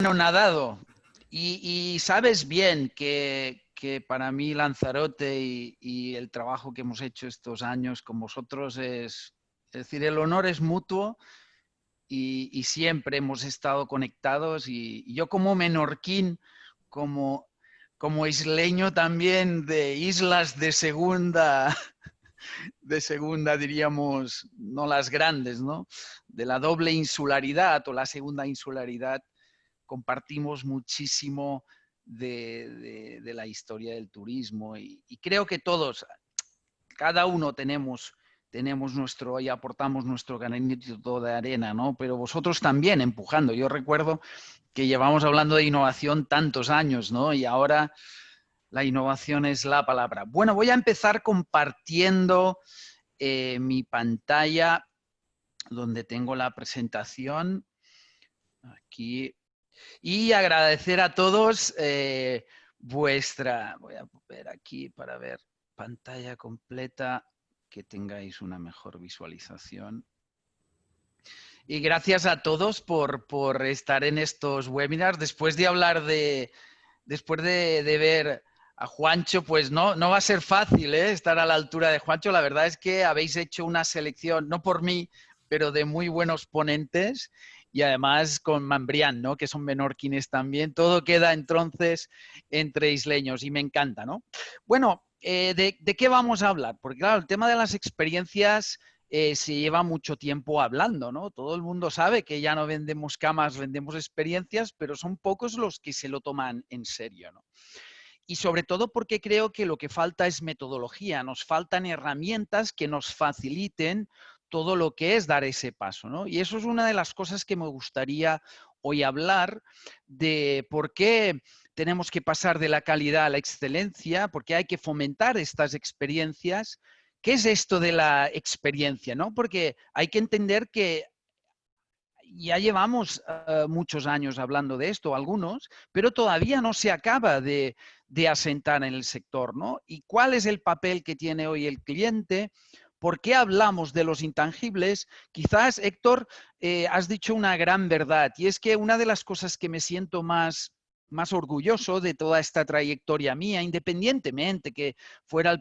Nadado. Y sabes bien que para mí Lanzarote y el trabajo que hemos hecho estos años con vosotros es decir, el honor es mutuo y siempre hemos estado conectados. Y yo como menorquín, como, como isleño también de islas de segunda diríamos, no las grandes, ¿no? De la doble insularidad o la segunda insularidad, compartimos muchísimo de la historia del turismo y creo que todos, cada uno tenemos nuestro y aportamos nuestro granito de arena, ¿no? Pero vosotros también empujando. Yo recuerdo que llevamos hablando de innovación tantos años, ¿no? Y ahora la innovación es la palabra. Bueno, voy a empezar compartiendo mi pantalla donde tengo la presentación. Aquí. Y agradecer a todos voy a ver aquí para ver pantalla completa, que tengáis una mejor visualización. Y gracias a todos por estar en estos webinars. Después de hablar después de ver a Juancho, pues no va a ser fácil estar a la altura de Juancho. La verdad es que habéis hecho una selección, no por mí, pero de muy buenos ponentes. Y además con Mambrián, ¿no? Que son menorquines también. Todo queda entonces entre isleños y me encanta, ¿no? Bueno, ¿de qué vamos a hablar? Porque claro, el tema de las experiencias se lleva mucho tiempo hablando, ¿no? Todo el mundo sabe que ya no vendemos camas, vendemos experiencias, pero son pocos los que se lo toman en serio, ¿no? Y sobre todo porque creo que lo que falta es metodología, nos faltan herramientas que nos faciliten todo lo que es dar ese paso, ¿no? Y eso es una de las cosas que me gustaría hoy hablar, de por qué tenemos que pasar de la calidad a la excelencia, por qué hay que fomentar estas experiencias. ¿Qué es esto de la experiencia, no? Porque hay que entender que ya llevamos muchos años hablando de esto, algunos, pero todavía no se acaba de asentar en el sector, ¿no? ¿Y cuál es el papel que tiene hoy el cliente? ¿Por qué hablamos de los intangibles? Quizás, Héctor, has dicho una gran verdad, y es que una de las cosas que me siento más orgulloso de toda esta trayectoria mía, independientemente que fuera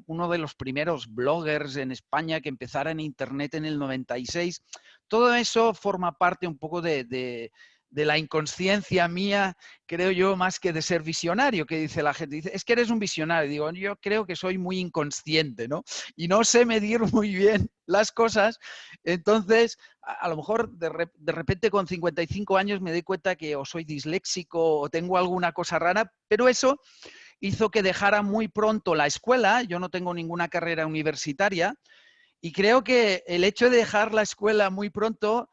uno de los primeros bloggers en España que empezara en Internet en el 96, todo eso forma parte un poco de la inconsciencia mía, creo yo, más que de ser visionario, que dice la gente. Dice, es que eres un visionario. Digo, yo creo que soy muy inconsciente, ¿no? Y no sé medir muy bien las cosas. Entonces, a lo mejor de repente con 55 años me doy cuenta que o soy disléxico o tengo alguna cosa rara, pero eso hizo que dejara muy pronto la escuela. Yo no tengo ninguna carrera universitaria. Y creo que el hecho de dejar la escuela muy pronto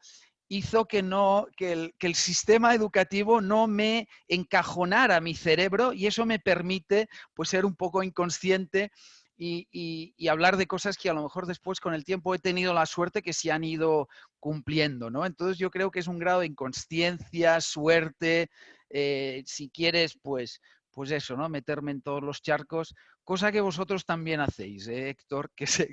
hizo que el sistema educativo no me encajonara mi cerebro, y eso me permite pues, ser un poco inconsciente y hablar de cosas que a lo mejor después con el tiempo he tenido la suerte que se han ido cumpliendo, ¿no? Entonces yo creo que es un grado de inconsciencia, suerte, si quieres, pues eso, ¿no? Meterme en todos los charcos, cosa que vosotros también hacéis, Héctor, que sé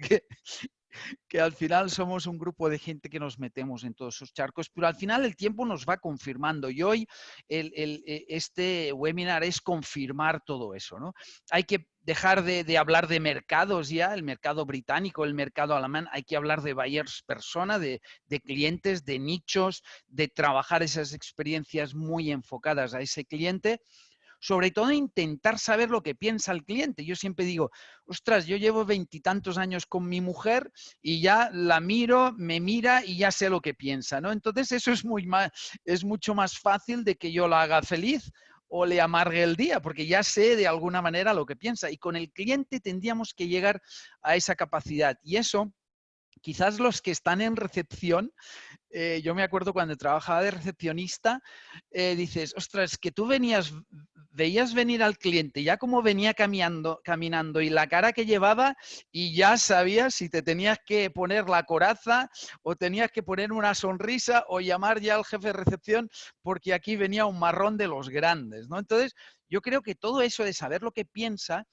que al final somos un grupo de gente que nos metemos en todos esos charcos, pero al final el tiempo nos va confirmando, y hoy este webinar es confirmar todo eso, ¿no? Hay que dejar de hablar de mercados ya, el mercado británico, el mercado alemán, hay que hablar de buyers persona, de clientes, de nichos, de trabajar esas experiencias muy enfocadas a ese cliente. Sobre todo intentar saber lo que piensa el cliente. Yo siempre digo, ostras, yo llevo 20 y tantos años con mi mujer y ya la miro, me mira y ya sé lo que piensa, ¿no? Entonces eso es mucho más fácil de que yo la haga feliz o le amargue el día, porque ya sé de alguna manera lo que piensa. Y con el cliente tendríamos que llegar a esa capacidad. Y eso, quizás los que están en recepción, yo me acuerdo cuando trabajaba de recepcionista, dices, ostras, que tú veías venir al cliente ya como venía caminando y la cara que llevaba, y ya sabías si te tenías que poner la coraza o tenías que poner una sonrisa o llamar ya al jefe de recepción porque aquí venía un marrón de los grandes, ¿no? Entonces, Yo creo que todo eso de saber lo que piensa,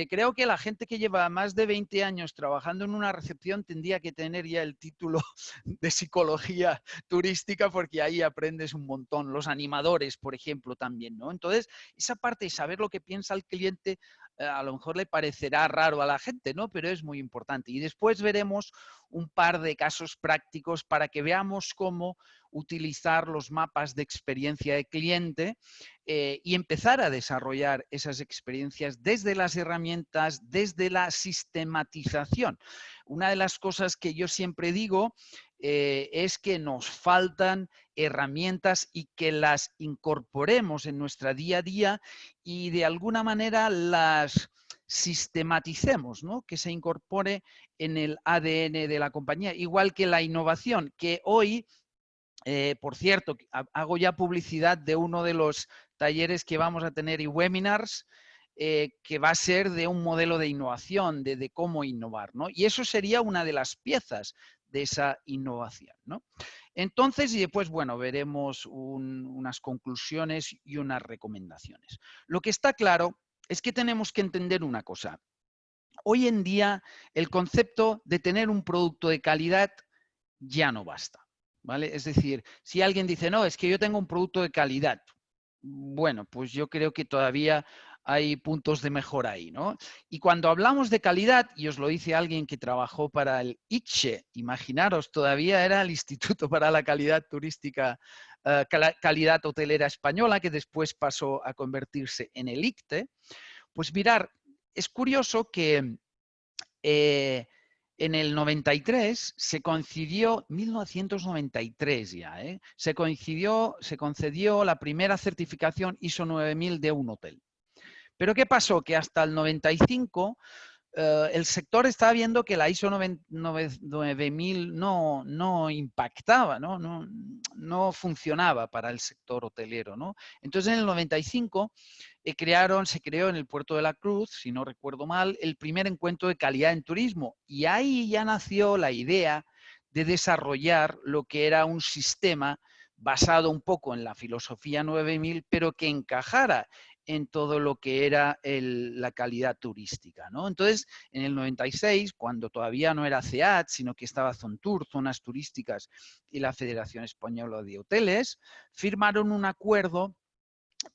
creo que la gente que lleva más de 20 años trabajando en una recepción tendría que tener ya el título de psicología turística porque ahí aprendes un montón. Los animadores, por ejemplo, también, ¿no? Entonces, esa parte de saber lo que piensa el cliente a lo mejor le parecerá raro a la gente, ¿no? Pero es muy importante. Y después veremos un par de casos prácticos para que veamos cómo utilizar los mapas de experiencia de cliente y empezar a desarrollar esas experiencias desde las herramientas, desde la sistematización. Una de las cosas que yo siempre digo es que nos faltan herramientas y que las incorporemos en nuestra día a día y de alguna manera las sistematicemos, ¿no? Que se incorpore en el ADN de la compañía, igual que la innovación, que hoy, por cierto, hago ya publicidad de uno de los talleres que vamos a tener y webinars, que va a ser de un modelo de innovación, de cómo innovar, ¿no? Y eso sería una de las piezas de esa innovación, ¿no? Entonces, y después, bueno, veremos unas conclusiones y unas recomendaciones. Lo que está claro es que tenemos que entender una cosa. Hoy en día, el concepto de tener un producto de calidad ya no basta, ¿vale? Es decir, si alguien dice, no, es que yo tengo un producto de calidad, bueno, pues yo creo que todavía hay puntos de mejora ahí, ¿no? Y cuando hablamos de calidad, y os lo dice alguien que trabajó para el ITSE, imaginaros, todavía era el Instituto para la Calidad Turística, Calidad Hotelera Española, que después pasó a convertirse en el ICTE, pues mirar, es curioso que en el 93 se concedió, 1993 ya, se concedió la primera certificación ISO 9000 de un hotel. Pero ¿qué pasó? Que hasta el 95 el sector estaba viendo que la ISO 9000 no impactaba, no funcionaba para el sector hotelero, ¿no? Entonces, en el 95 se creó en el Puerto de la Cruz, si no recuerdo mal, el primer encuentro de calidad en turismo. Y ahí ya nació la idea de desarrollar lo que era un sistema basado un poco en la filosofía 9000, pero que encajara en todo lo que era la calidad turística, ¿no? Entonces, en el 96, cuando todavía no era CEAT, sino que estaba Zontur, Zonas Turísticas, y la Federación Española de Hoteles, firmaron un acuerdo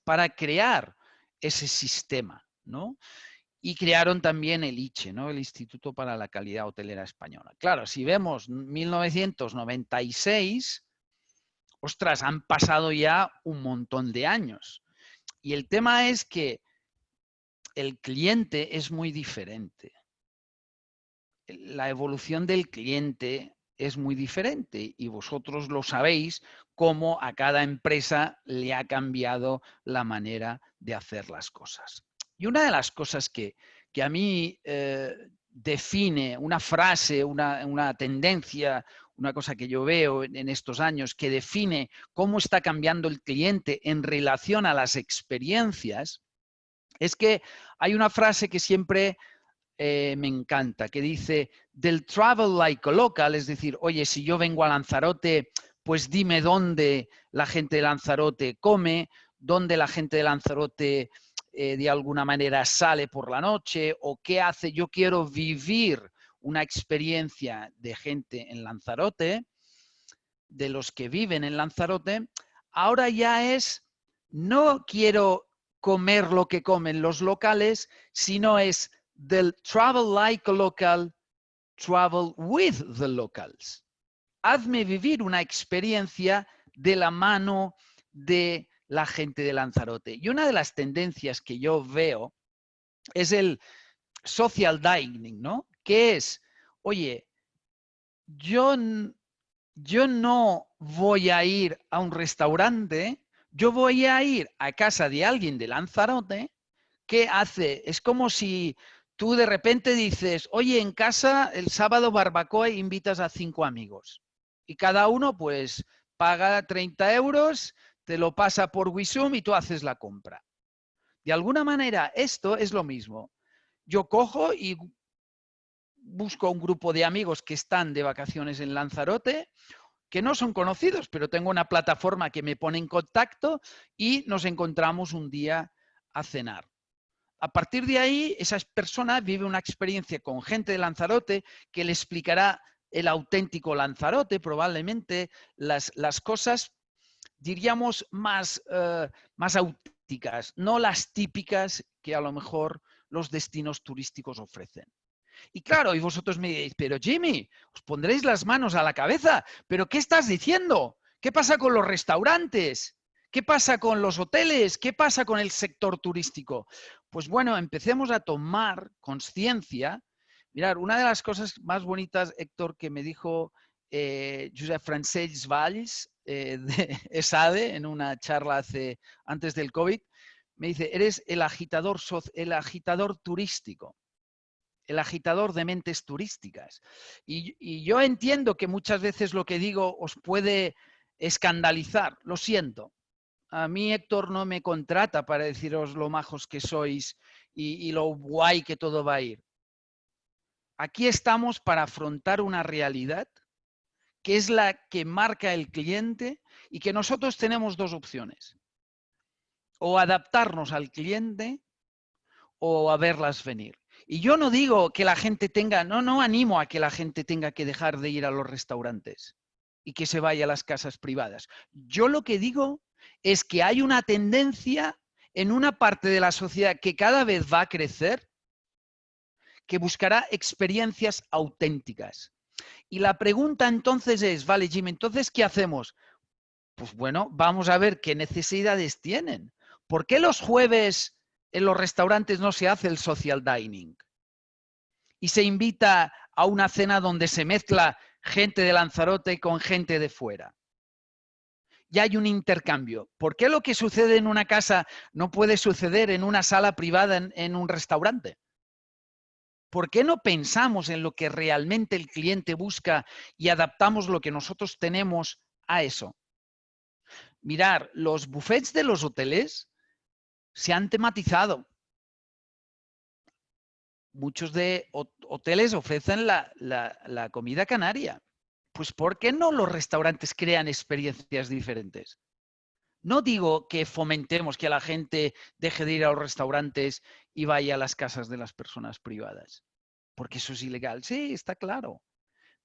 para crear ese sistema, ¿no? Y crearon también el ICHE, ¿no? El Instituto para la Calidad Hotelera Española. Claro, si vemos 1996, ostras, han pasado ya un montón de años. Y el tema es que el cliente es muy diferente. La evolución del cliente es muy diferente y vosotros lo sabéis cómo a cada empresa le ha cambiado la manera de hacer las cosas. Y una de las cosas que a mí define una frase, una tendencia, una cosa que yo veo en estos años que define cómo está cambiando el cliente en relación a las experiencias, es que hay una frase que siempre me encanta, que dice, del travel like a local, es decir, oye, si yo vengo a Lanzarote, pues dime dónde la gente de Lanzarote come, dónde la gente de Lanzarote de alguna manera sale por la noche o qué hace. Yo quiero vivir una experiencia de gente en Lanzarote, de los que viven en Lanzarote. Ahora ya es, no quiero comer lo que comen los locales, sino es del travel like a local, travel with the locals. Hazme vivir una experiencia de la mano de la gente de Lanzarote. Y una de las tendencias que yo veo es el social dining, ¿no? Que es, oye, yo no voy a ir a un restaurante, yo voy a ir a casa de alguien de Lanzarote que hace, es como si tú de repente dices, oye, en casa el sábado barbacoa e invitas a 5 amigos y cada uno pues paga 30 euros, te lo pasa por Wisum y tú haces la compra. De alguna manera esto es lo mismo. Yo cojo y busco un grupo de amigos que están de vacaciones en Lanzarote, que no son conocidos, pero tengo una plataforma que me pone en contacto y nos encontramos un día a cenar. A partir de ahí, esa persona vive una experiencia con gente de Lanzarote que le explicará el auténtico Lanzarote, probablemente las cosas, diríamos, más auténticas, no las típicas que a lo mejor los destinos turísticos ofrecen. Y claro, y vosotros me diréis, pero Jimmy, os pondréis las manos a la cabeza, pero ¿qué estás diciendo? ¿Qué pasa con los restaurantes? ¿Qué pasa con los hoteles? ¿Qué pasa con el sector turístico? Pues bueno, empecemos a tomar conciencia. Mirad, una de las cosas más bonitas, Héctor, que me dijo Josep Francesc Valls de ESADE en una charla antes del COVID, me dice, eres el agitador turístico, el agitador de mentes turísticas. Y yo entiendo que muchas veces lo que digo os puede escandalizar, lo siento. A mí Héctor no me contrata para deciros lo majos que sois y lo guay que todo va a ir. Aquí estamos para afrontar una realidad que es la que marca el cliente y que nosotros tenemos dos opciones. O adaptarnos al cliente o a verlas venir. Y yo no digo que la gente tenga, no animo a que la gente tenga que dejar de ir a los restaurantes y que se vaya a las casas privadas. Yo lo que digo es que hay una tendencia en una parte de la sociedad que cada vez va a crecer, que buscará experiencias auténticas. Y la pregunta entonces es, vale, Jim, entonces, ¿qué hacemos? Pues bueno, vamos a ver qué necesidades tienen. ¿Por qué los jueves en los restaurantes no se hace el social dining? Y se invita a una cena donde se mezcla gente de Lanzarote con gente de fuera. Ya hay un intercambio. ¿Por qué lo que sucede en una casa no puede suceder en una sala privada en un restaurante? ¿Por qué no pensamos en lo que realmente el cliente busca y adaptamos lo que nosotros tenemos a eso? Mirar, los buffets de los hoteles se han tematizado. Muchos de hoteles ofrecen la comida canaria. Pues ¿por qué no los restaurantes crean experiencias diferentes? No digo que fomentemos que la gente deje de ir a los restaurantes y vaya a las casas de las personas privadas, porque eso es ilegal. Sí, está claro.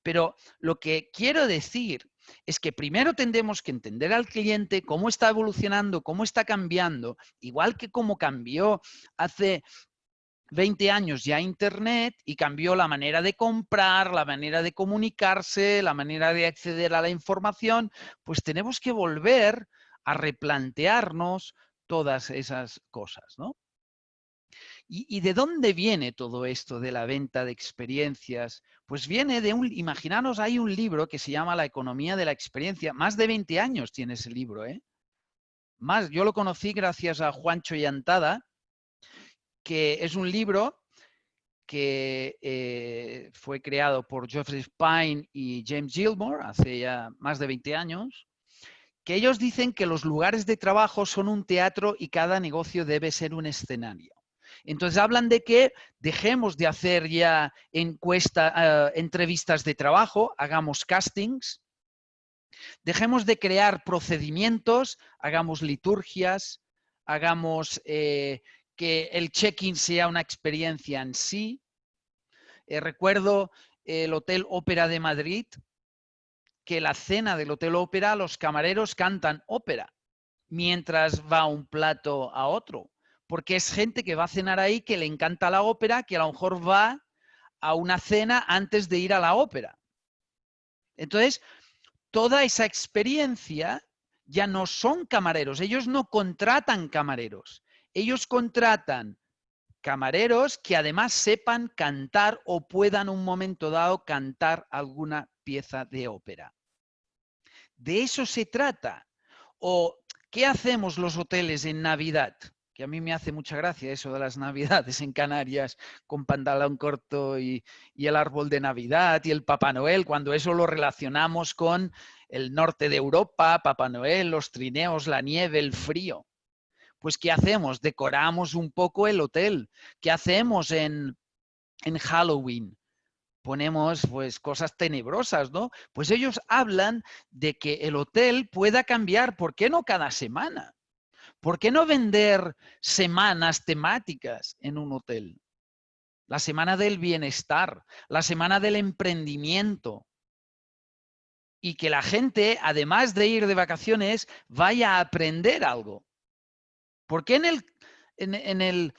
Pero lo que quiero decir es que primero tendremos que entender al cliente cómo está evolucionando, cómo está cambiando, igual que cómo cambió hace 20 años ya Internet y cambió la manera de comprar, la manera de comunicarse, la manera de acceder a la información, pues tenemos que volver a replantearnos todas esas cosas, ¿no? ¿Y de dónde viene todo esto de la venta de experiencias? Pues viene de imaginaros, hay un libro que se llama La economía de la experiencia. Más de 20 años tiene ese libro, ¿eh? Yo lo conocí gracias a Juancho Llantada, que es un libro que fue creado por Geoffrey Pine y James Gilmore hace ya más de 20 años, que ellos dicen que los lugares de trabajo son un teatro y cada negocio debe ser un escenario. Entonces hablan de que dejemos de hacer ya entrevistas de trabajo, hagamos castings, dejemos de crear procedimientos, hagamos liturgias, hagamos que el check-in sea una experiencia en sí. Recuerdo el Hotel Ópera de Madrid, que la cena del Hotel Ópera, los camareros cantan ópera mientras va un plato a otro, porque es gente que va a cenar ahí que le encanta la ópera, que a lo mejor va a una cena antes de ir a la ópera. Entonces, toda esa experiencia ya no son camareros, ellos no contratan camareros, ellos contratan camareros que además sepan cantar o puedan en un momento dado cantar alguna pieza de ópera. De eso se trata. ¿O qué hacemos los hoteles en Navidad? Que a mí me hace mucha gracia eso de las Navidades en Canarias con pantalón corto y el árbol de Navidad y el Papá Noel, cuando eso lo relacionamos con el norte de Europa, Papá Noel, los trineos, la nieve, el frío. Pues ¿qué hacemos? Decoramos un poco el hotel. ¿Qué hacemos en Halloween? Ponemos pues cosas tenebrosas, ¿no? Pues ellos hablan de que el hotel pueda cambiar, ¿por qué no cada semana? ¿Por qué no vender semanas temáticas en un hotel? La semana del bienestar, la semana del emprendimiento. Y que la gente, además de ir de vacaciones, vaya a aprender algo. ¿Por qué en el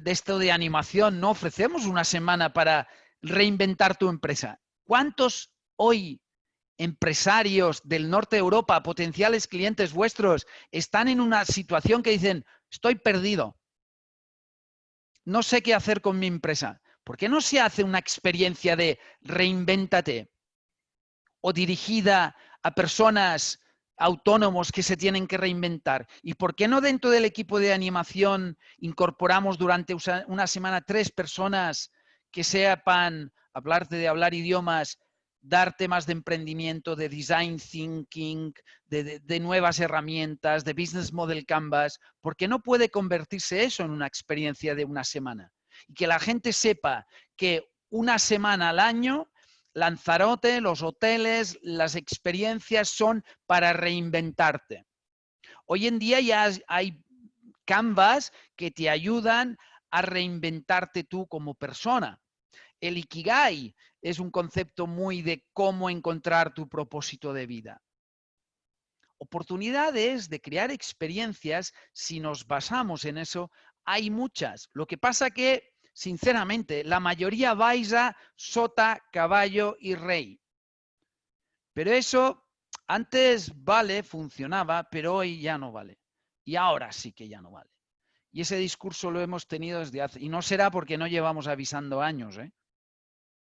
de esto de animación no ofrecemos una semana para reinventar tu empresa? ¿Cuántos hoy empresarios del norte de Europa, potenciales clientes vuestros, están en una situación que dicen, estoy perdido, no sé qué hacer con mi empresa? ¿Por qué no se hace una experiencia de reinvéntate o dirigida a personas autónomos que se tienen que reinventar? ¿Y por qué no dentro del equipo de animación incorporamos durante una semana 3 personas que sepan hablarte de hablar idiomas, dar temas de emprendimiento, de design thinking, de nuevas herramientas, de business model canvas? ¿Por qué no puede convertirse eso en una experiencia de una semana? Y que la gente sepa que una semana al año Lanzarote, los hoteles, las experiencias son para reinventarte. Hoy en día ya hay canvas que te ayudan a reinventarte tú como persona. El Ikigai es un concepto muy de cómo encontrar tu propósito de vida. Oportunidades de crear experiencias, si nos basamos en eso, hay muchas. Lo que pasa que, sinceramente, la mayoría vais a sota, caballo y rey. Pero eso antes vale, funcionaba, pero hoy ya no vale. Y ahora sí que ya no vale. Y ese discurso lo hemos tenido desde hace... Y no será porque no llevamos avisando años, ¿eh?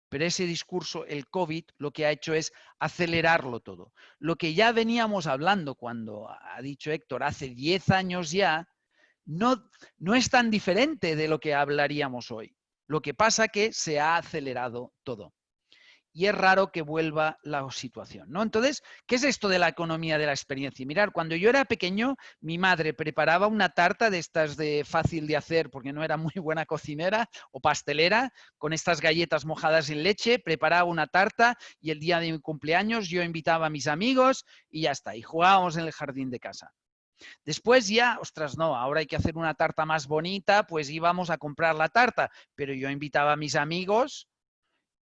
Pero ese discurso, el COVID, lo que ha hecho es acelerarlo todo. Lo que ya veníamos hablando cuando ha dicho Héctor, hace 10 años ya, no es tan diferente de lo que hablaríamos hoy. Lo que pasa que se ha acelerado todo. Y es raro que vuelva la situación, ¿no? Entonces, ¿qué es esto de la economía de la experiencia? Y mirar, cuando yo era pequeño, mi madre preparaba una tarta de estas de fácil de hacer, porque no era muy buena cocinera o pastelera, con estas galletas mojadas en leche, preparaba una tarta y el día de mi cumpleaños yo invitaba a mis amigos y ya está, y jugábamos en el jardín de casa. Después ya, ostras, no, ahora hay que hacer una tarta más bonita, pues íbamos a comprar la tarta, pero yo invitaba a mis amigos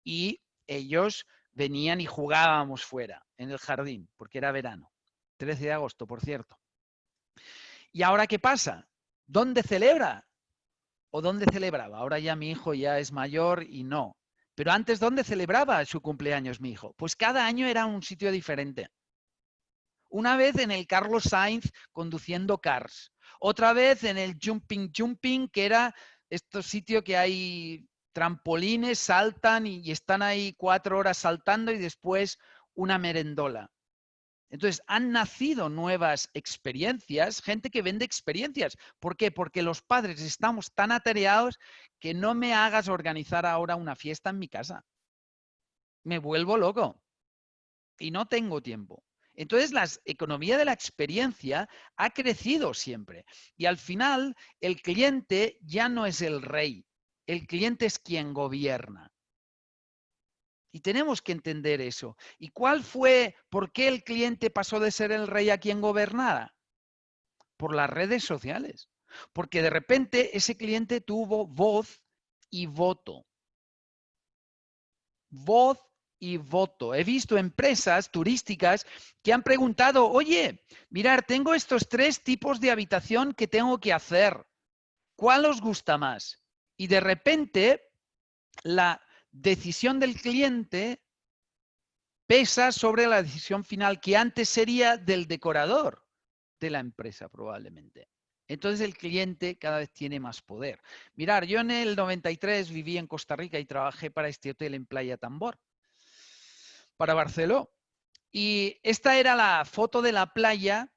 y ellos venían y jugábamos fuera, en el jardín, porque era verano. 13 de agosto, por cierto. ¿Y ahora qué pasa? ¿Dónde celebra? ¿O dónde celebraba? Ahora ya mi hijo ya es mayor y no. Pero antes, ¿dónde celebraba su cumpleaños mi hijo? Pues cada año era un sitio diferente. Una vez en el Carlos Sainz conduciendo cars. Otra vez en el Jumping, que era este sitio que hay trampolines, saltan y están ahí 4 horas saltando y después una merendola. Entonces, han nacido nuevas experiencias, gente que vende experiencias. ¿Por qué? Porque los padres estamos tan atareados que no me hagas organizar ahora una fiesta en mi casa. Me vuelvo loco y no tengo tiempo. Entonces, la economía de la experiencia ha crecido siempre. Y al final, el cliente ya no es el rey. El cliente es quien gobierna. Y tenemos que entender eso. ¿Y por qué el cliente pasó de ser el rey a quien gobernara? Por las redes sociales. Porque de repente ese cliente tuvo voz y voto. Voz y voto. He visto empresas turísticas que han preguntado, oye, mirar, tengo estos 3 tipos de habitación que tengo que hacer. ¿Cuál os gusta más? Y de repente la decisión del cliente pesa sobre la decisión final, que antes sería del decorador de la empresa probablemente. Entonces el cliente cada vez tiene más poder. Mirar, yo en el 93 viví en Costa Rica y trabajé para este hotel en Playa Tambor, para Barceló. Y esta era la foto de la playa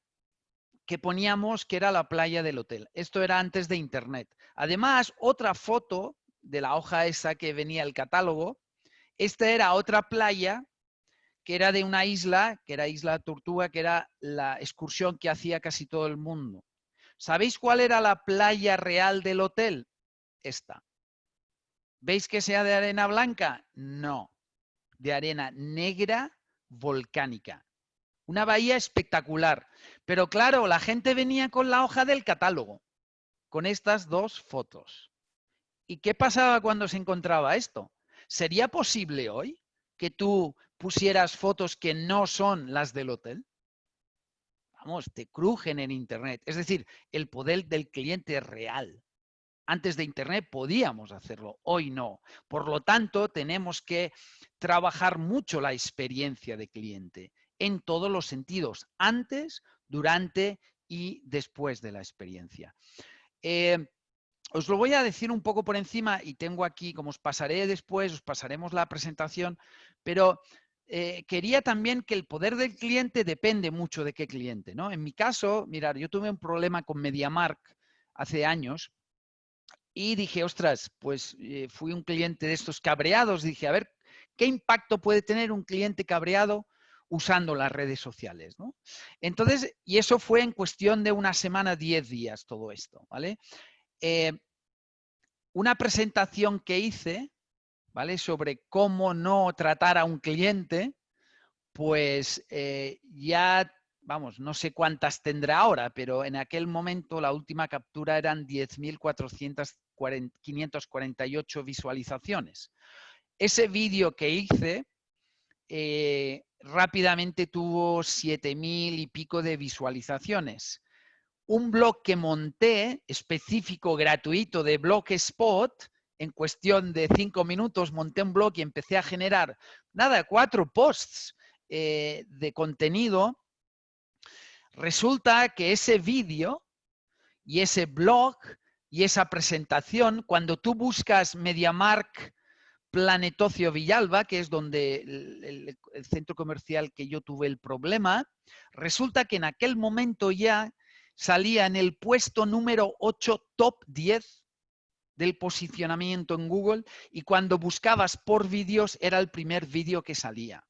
que poníamos, que era la playa del hotel. Esto era antes de Internet. Además, otra foto de la hoja esa que venía el catálogo, esta era otra playa que era de una isla, que era Isla Tortuga, que era la excursión que hacía casi todo el mundo. ¿Sabéis cuál era la playa real del hotel? Esta. ¿Veis que sea de arena blanca? No, de arena negra volcánica. Una bahía espectacular. Pero claro, la gente venía con la hoja del catálogo, con estas dos fotos. ¿Y qué pasaba cuando se encontraba esto? ¿Sería posible hoy que tú pusieras fotos que no son las del hotel? Vamos, te crujen en Internet. Es decir, el poder del cliente es real. Antes de Internet podíamos hacerlo, hoy no. Por lo tanto, tenemos que trabajar mucho la experiencia de cliente en todos los sentidos, antes, durante y después de la experiencia. Os lo voy a decir un poco por encima y tengo aquí, como os pasaré después, os pasaremos la presentación, pero quería también que el poder del cliente depende mucho de qué cliente, ¿no? En mi caso, mirar, yo tuve un problema con MediaMarkt hace años y dije, ostras, pues fui un cliente de estos cabreados, dije, a ver, ¿qué impacto puede tener un cliente cabreado usando las redes sociales, ¿no? Entonces, y eso fue en cuestión de una semana, 10 días, todo esto, ¿vale? Una presentación que hice, ¿vale? Sobre cómo no tratar a un cliente, pues ya, vamos, no sé cuántas tendrá ahora, pero en aquel momento la última captura eran 10.548 visualizaciones. Ese vídeo que hice rápidamente tuvo 7.000 y pico de visualizaciones. Un blog que monté específico, gratuito de Blogspot, en cuestión de 5 minutos monté un blog y empecé a generar, 4 posts de contenido. Resulta que ese vídeo y ese blog y esa presentación, cuando tú buscas MediaMarkt Planet Ocio Villalba, que es donde el centro comercial que yo tuve el problema, resulta que en aquel momento ya salía en el puesto número 8, top 10 del posicionamiento en Google, y cuando buscabas por vídeos era el primer vídeo que salía.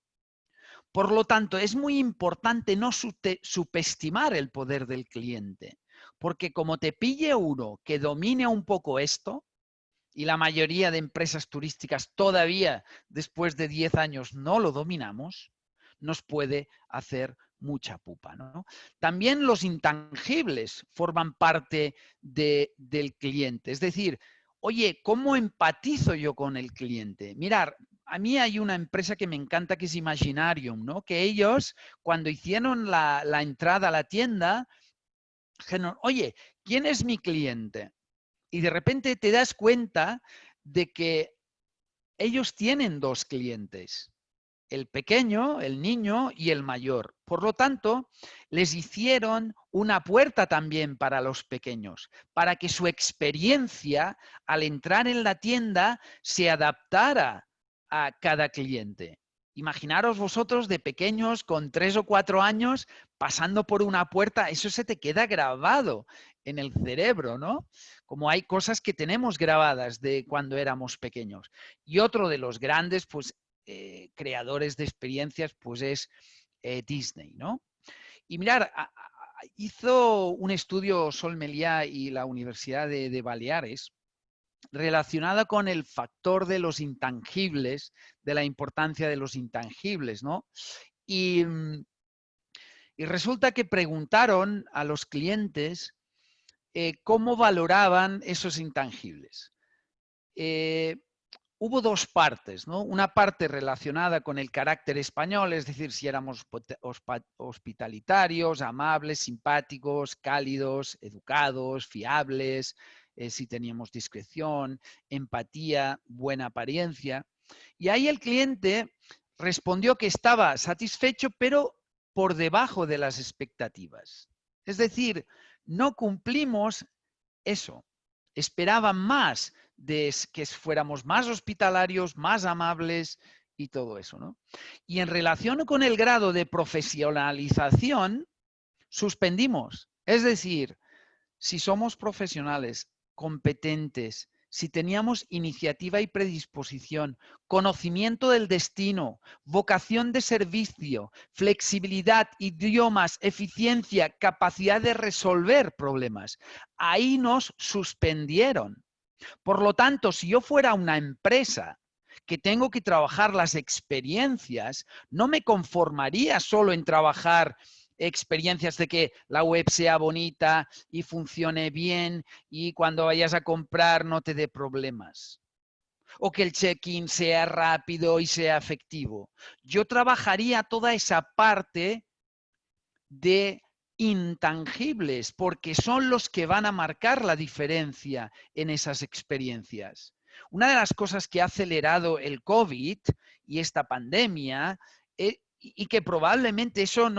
Por lo tanto, es muy importante no subestimar el poder del cliente, porque como te pille uno que domine un poco esto, y la mayoría de empresas turísticas todavía después de 10 años no lo dominamos, nos puede hacer mucha pupa, ¿no? También los intangibles forman parte del cliente. Es decir, oye, ¿cómo empatizo yo con el cliente? Mirar, a mí hay una empresa que me encanta que es Imaginarium, ¿no? Que ellos, cuando hicieron la entrada a la tienda, dijeron, oye, ¿quién es mi cliente? Y de repente te das cuenta de que ellos tienen dos clientes, el pequeño, el niño y el mayor. Por lo tanto, les hicieron una puerta también para los pequeños, para que su experiencia al entrar en la tienda se adaptara a cada cliente. Imaginaros vosotros de pequeños con 3 o 4 años pasando por una puerta, eso se te queda grabado en el cerebro, ¿no? Como hay cosas que tenemos grabadas de cuando éramos pequeños. Y otro de los grandes, pues, creadores de experiencias, pues es Disney, ¿no? Y mirar, hizo un estudio Sol Meliá y la Universidad de Baleares relacionada con el factor de los intangibles, de la importancia de los intangibles, ¿no? Y resulta que preguntaron a los clientes cómo valoraban esos intangibles. Hubo dos partes, ¿no? Una parte relacionada con el carácter español, es decir, si éramos hospitalitarios, amables, simpáticos, cálidos, educados, fiables, si teníamos discreción, empatía, buena apariencia. Y ahí el cliente respondió que estaba satisfecho, pero por debajo de las expectativas. Es decir, no cumplimos eso. Esperaban más de que fuéramos más hospitalarios, más amables y todo eso, ¿no? Y en relación con el grado de profesionalización, suspendimos. Es decir, si somos profesionales, competentes, si teníamos iniciativa y predisposición, conocimiento del destino, vocación de servicio, flexibilidad, idiomas, eficiencia, capacidad de resolver problemas, ahí nos suspendieron. Por lo tanto, si yo fuera una empresa que tengo que trabajar las experiencias, no me conformaría solo en trabajar experiencias de que la web sea bonita y funcione bien y cuando vayas a comprar no te dé problemas. O que el check-in sea rápido y sea efectivo. Yo trabajaría toda esa parte de intangibles, porque son los que van a marcar la diferencia en esas experiencias. Una de las cosas que ha acelerado el COVID y esta pandemia, y que probablemente eso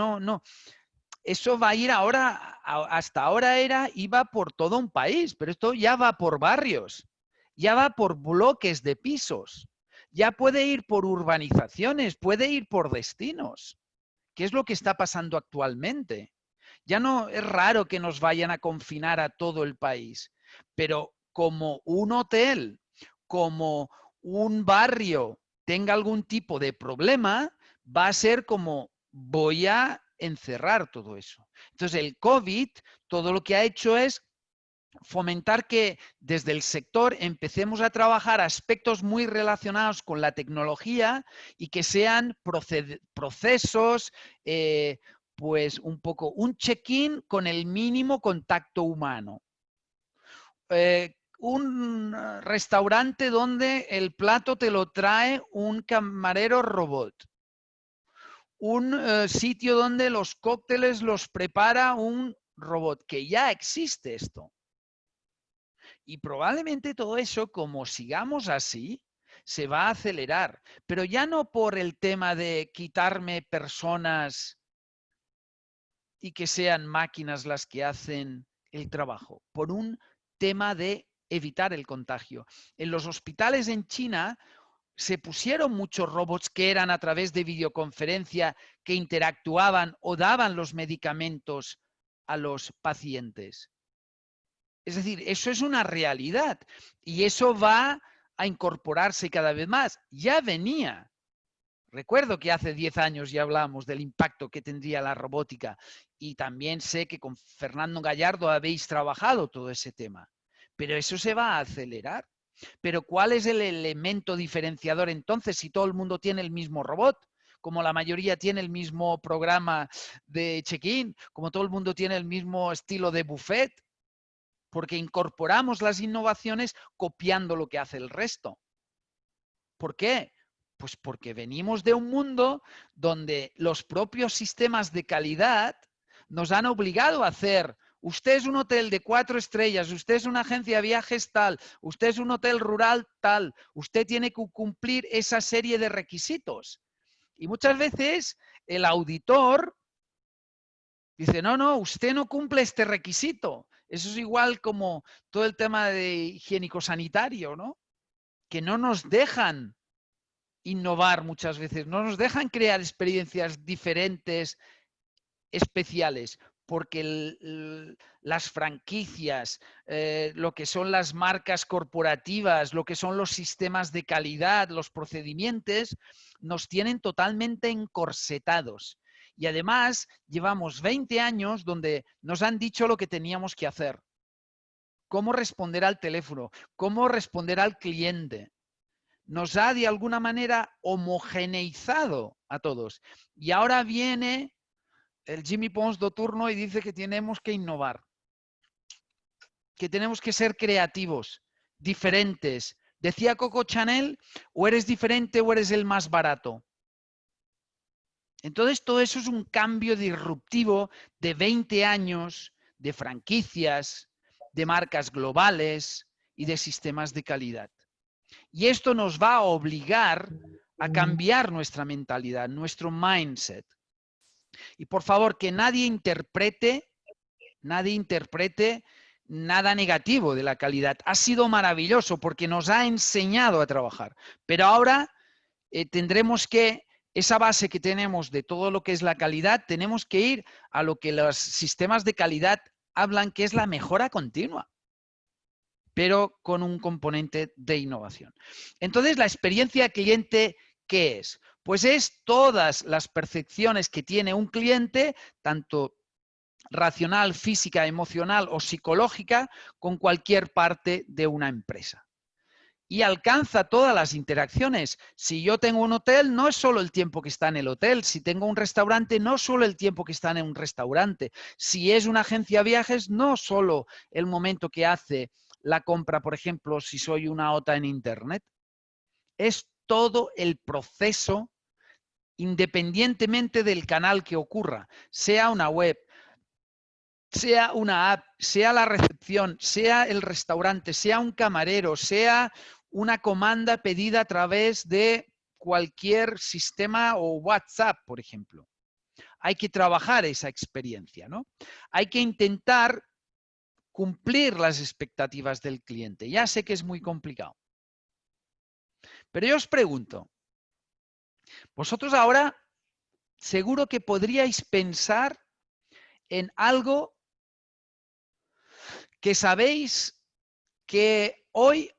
eso va a ir ahora, hasta ahora iba por todo un país, pero esto ya va por barrios, ya va por bloques de pisos, ya puede ir por urbanizaciones, puede ir por destinos. ¿Qué es lo que está pasando actualmente? Ya no es raro que nos vayan a confinar a todo el país, pero como un hotel, como un barrio tenga algún tipo de problema, va a ser como voy a encerrar todo eso. Entonces el COVID todo lo que ha hecho es fomentar que desde el sector empecemos a trabajar aspectos muy relacionados con la tecnología y que sean procesos, pues un poco un check-in con el mínimo contacto humano. Un restaurante donde el plato te lo trae un camarero robot. Un sitio donde los cócteles los prepara un robot, que ya existe esto. Y probablemente todo eso, como sigamos así, se va a acelerar. Pero ya no por el tema de quitarme personas y que sean máquinas las que hacen el trabajo, por un tema de evitar el contagio. En los hospitales en China se pusieron muchos robots que eran a través de videoconferencia, que interactuaban o daban los medicamentos a los pacientes. Es decir, eso es una realidad y eso va a incorporarse cada vez más. Ya venía. Recuerdo que hace 10 años ya hablábamos del impacto que tendría la robótica y también sé que con Fernando Gallardo habéis trabajado todo ese tema, pero eso se va a acelerar. Pero ¿cuál es el elemento diferenciador entonces si todo el mundo tiene el mismo robot? Como la mayoría tiene el mismo programa de check-in, como todo el mundo tiene el mismo estilo de buffet, porque incorporamos las innovaciones copiando lo que hace el resto. ¿Por qué? Pues porque venimos de un mundo donde los propios sistemas de calidad nos han obligado a hacer, usted es un hotel de 4 estrellas, usted es una agencia de viajes tal, usted es un hotel rural tal, usted tiene que cumplir esa serie de requisitos. Y muchas veces el auditor dice, no, usted no cumple este requisito. Eso es igual como todo el tema de higiénico-sanitario, ¿no? Que no nos dejan innovar muchas veces, no nos dejan crear experiencias diferentes, especiales, porque las franquicias, lo que son las marcas corporativas, lo que son los sistemas de calidad, los procedimientos, nos tienen totalmente encorsetados. Y además llevamos 20 años donde nos han dicho lo que teníamos que hacer. Cómo responder al teléfono, cómo responder al cliente. Nos ha de alguna manera homogeneizado a todos. Y ahora viene el Jimmy Pons de turno y dice que tenemos que innovar, que tenemos que ser creativos, diferentes. Decía Coco Chanel, o eres diferente o eres el más barato. Entonces todo eso es un cambio disruptivo de 20 años de franquicias, de marcas globales y de sistemas de calidad. Y esto nos va a obligar a cambiar nuestra mentalidad, nuestro mindset. Y por favor, que nadie interprete nada negativo de la calidad. Ha sido maravilloso porque nos ha enseñado a trabajar. Pero ahora tendremos que, esa base que tenemos de todo lo que es la calidad, tenemos que ir a lo que los sistemas de calidad hablan, que es la mejora continua, pero con un componente de innovación. Entonces, la experiencia cliente, ¿qué es? Pues es todas las percepciones que tiene un cliente, tanto racional, física, emocional o psicológica, con cualquier parte de una empresa. y alcanza todas las interacciones. Si yo tengo un hotel, no es solo el tiempo que está en el hotel. Si tengo un restaurante, no solo el tiempo que está en un restaurante. Si es una agencia de viajes, no solo el momento que hace la compra, por ejemplo, si soy una OTA en Internet. Es todo el proceso, independientemente del canal que ocurra, sea una web, sea una app, sea la recepción, sea el restaurante, sea un camarero, sea una comanda pedida a través de cualquier sistema o WhatsApp, por ejemplo. Hay que trabajar esa experiencia, ¿no? Hay que intentar cumplir las expectativas del cliente. Ya sé que es muy complicado. Pero yo os pregunto, vosotros ahora seguro que podríais pensar en algo que sabéis que hoy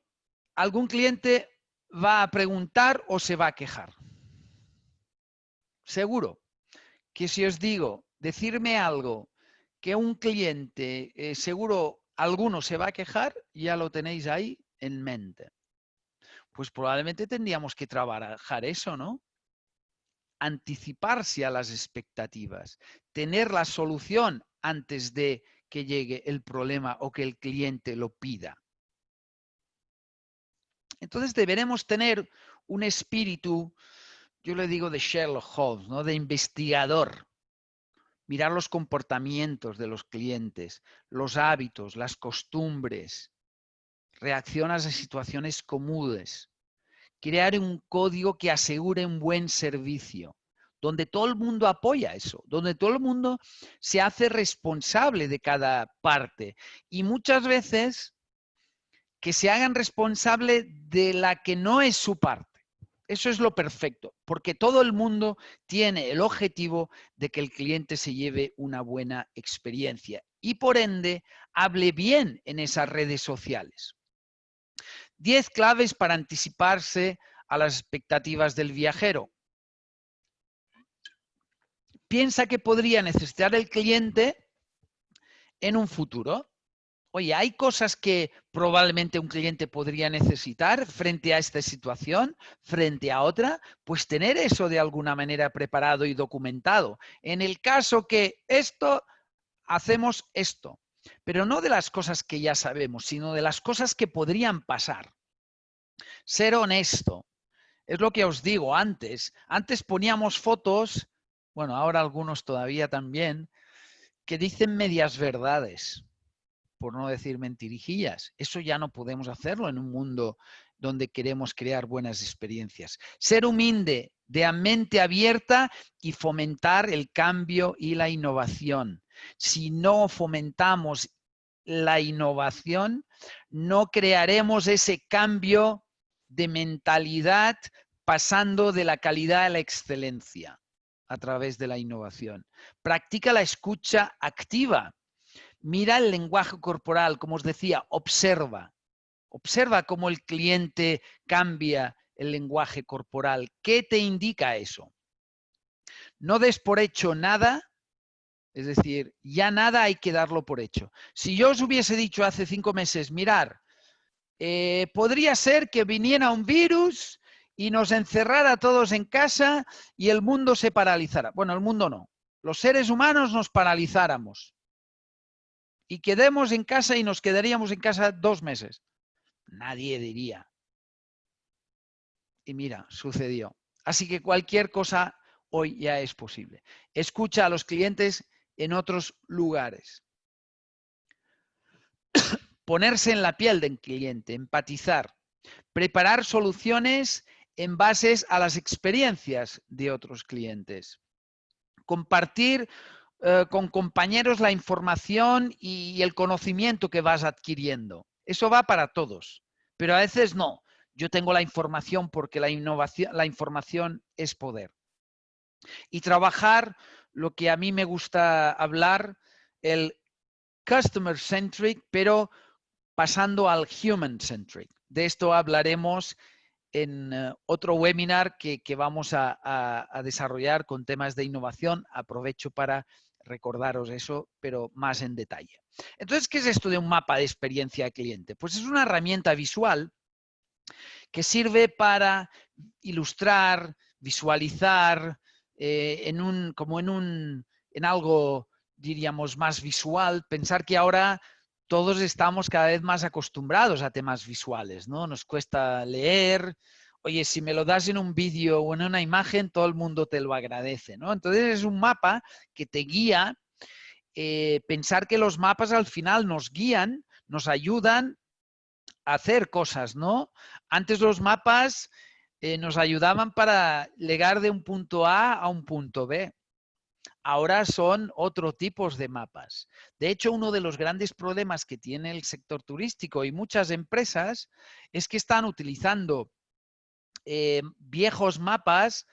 algún cliente va a preguntar o se va a quejar. Seguro que si os digo, decirme algo que un cliente, seguro alguno se va a quejar, ya lo tenéis ahí en mente. Pues probablemente tendríamos que trabajar eso, ¿no? Anticiparse a las expectativas, tener la solución antes de que llegue el problema o que el cliente lo pida. Entonces deberemos tener un espíritu, yo le digo de Sherlock Holmes, ¿no? De investigador. Mirar los comportamientos de los clientes, los hábitos, las costumbres, reacciones a situaciones comunes. Crear un código que asegure un buen servicio, donde todo el mundo apoya eso, donde todo el mundo se hace responsable de cada parte. Y muchas veces que se hagan responsable de la que no es su parte. Eso es lo perfecto, porque todo el mundo tiene el objetivo de que el cliente se lleve una buena experiencia y por ende hable bien en esas redes sociales. 10 claves para anticiparse a las expectativas del viajero. Piensa que podría necesitar el cliente en un futuro. Oye, hay cosas que probablemente un cliente podría necesitar frente a esta situación, frente a otra, pues tener eso de alguna manera preparado y documentado. En el caso que esto, hacemos esto, pero no de las cosas que ya sabemos, sino de las cosas que podrían pasar. Ser honesto. Es lo que os digo antes. Antes poníamos fotos, bueno, ahora algunos todavía también, que dicen medias verdades, por no decir mentirijillas. Eso ya no podemos hacerlo en un mundo donde queremos crear buenas experiencias. Ser humilde, de mente abierta y fomentar el cambio y la innovación. Si no fomentamos la innovación, no crearemos ese cambio de mentalidad pasando de la calidad a la excelencia a través de la innovación. Practica la escucha activa. Mira el lenguaje corporal, como os decía, observa. Observa cómo el cliente cambia el lenguaje corporal. ¿Qué te indica eso? No des por hecho nada, es decir, ya nada hay que darlo por hecho. Si yo os hubiese dicho hace 5 meses, mirar, podría ser que viniera un virus y nos encerrara a todos en casa y el mundo se paralizara. Bueno, el mundo no. Los seres humanos nos paralizáramos. Y quedemos en casa y nos quedaríamos en casa 2 meses. Nadie diría. Y mira, sucedió. Así que cualquier cosa hoy ya es posible. Escucha a los clientes en otros lugares. Ponerse en la piel del cliente, empatizar. Preparar soluciones en base a las experiencias de otros clientes. Compartir con compañeros la información y el conocimiento que vas adquiriendo. Eso va para todos, pero a veces no. Yo tengo la información porque la información es poder. Y trabajar lo que a mí me gusta hablar, el customer centric, pero pasando al human centric. De esto hablaremos en otro webinar que vamos a desarrollar con temas de innovación. Aprovecho para recordaros eso, pero más en detalle. Entonces, ¿qué es esto de un mapa de experiencia de cliente? Pues es una herramienta visual que sirve para ilustrar, visualizar, en algo, diríamos, más visual. Pensar que ahora todos estamos cada vez más acostumbrados a temas visuales, ¿no? Nos cuesta leer. Oye, si me lo das en un vídeo o en una imagen, todo el mundo te lo agradece, ¿no? Entonces es un mapa que te guía. Pensar que los mapas al final nos guían, nos ayudan a hacer cosas, ¿no? Antes los mapas nos ayudaban para llegar de un punto A un punto B. Ahora son otro tipos de mapas. De hecho, uno de los grandes problemas que tiene el sector turístico y muchas empresas es que están utilizando viejos mapas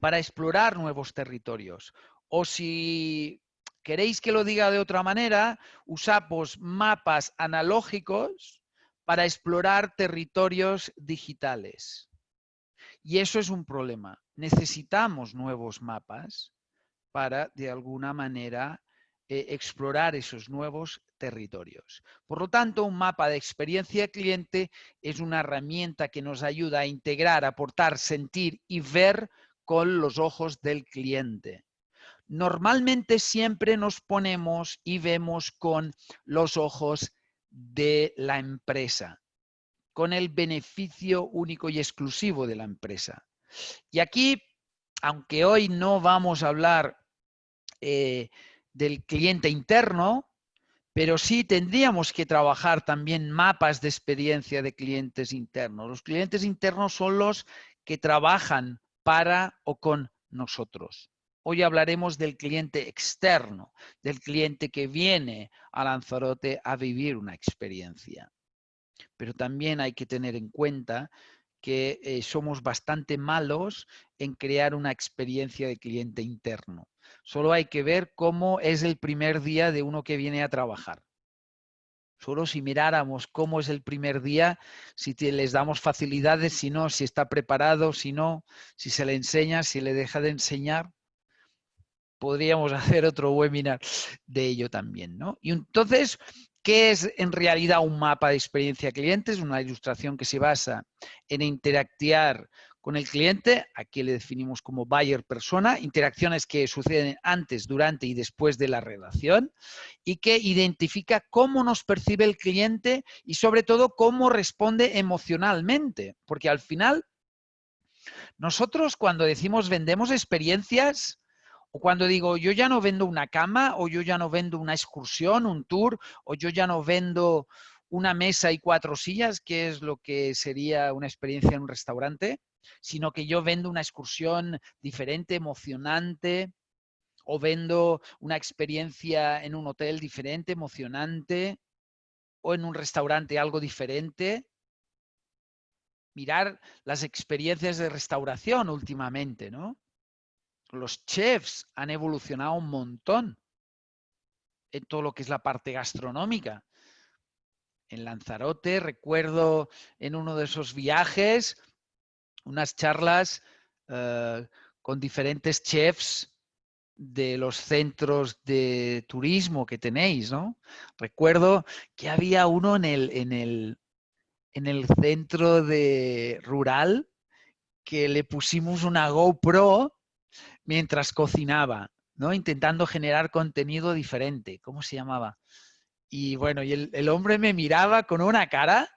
para explorar nuevos territorios. O si queréis que lo diga de otra manera, usamos mapas analógicos para explorar territorios digitales. Y eso es un problema. Necesitamos nuevos mapas para, de alguna manera, explorar esos nuevos territorios. Por lo tanto, un mapa de experiencia cliente es una herramienta que nos ayuda a integrar, aportar, sentir y ver con los ojos del cliente. Normalmente siempre nos ponemos y vemos con los ojos de la empresa, con el beneficio único y exclusivo de la empresa. Y aquí, aunque hoy no vamos a hablar del cliente interno, pero sí tendríamos que trabajar también mapas de experiencia de clientes internos. Los clientes internos son los que trabajan para o con nosotros. Hoy hablaremos del cliente externo, del cliente que viene a Lanzarote a vivir una experiencia. Pero también hay que tener en cuenta que somos bastante malos en crear una experiencia de cliente interno. Solo hay que ver cómo es el primer día de uno que viene a trabajar. Solo si miráramos cómo es el primer día, si les damos facilidades, si no, si está preparado, si no, si se le enseña, si le deja de enseñar, podríamos hacer otro webinar de ello también, ¿no? Y entonces, ¿qué es en realidad un mapa de experiencia cliente? Es una ilustración que se basa en interactuar con el cliente. Aquí le definimos como buyer persona, interacciones que suceden antes, durante y después de la relación y que identifica cómo nos percibe el cliente y sobre todo cómo responde emocionalmente. Porque al final, nosotros cuando decimos vendemos experiencias, o cuando digo, yo ya no vendo una cama, o yo ya no vendo una excursión, un tour, o yo ya no vendo una mesa y 4 sillas, que es lo que sería una experiencia en un restaurante, sino que yo vendo una excursión diferente, emocionante, o vendo una experiencia en un hotel diferente, emocionante, o en un restaurante algo diferente. Mirar las experiencias de restauración últimamente, ¿no? Los chefs han evolucionado un montón en todo lo que es la parte gastronómica. En Lanzarote, recuerdo en uno de esos viajes, unas charlas con diferentes chefs de los centros de turismo que tenéis, ¿no? Recuerdo que había uno en el centro de rural que le pusimos una GoPro mientras cocinaba, ¿no? Intentando generar contenido diferente. ¿Cómo se llamaba? Y bueno, y el hombre me miraba con una cara,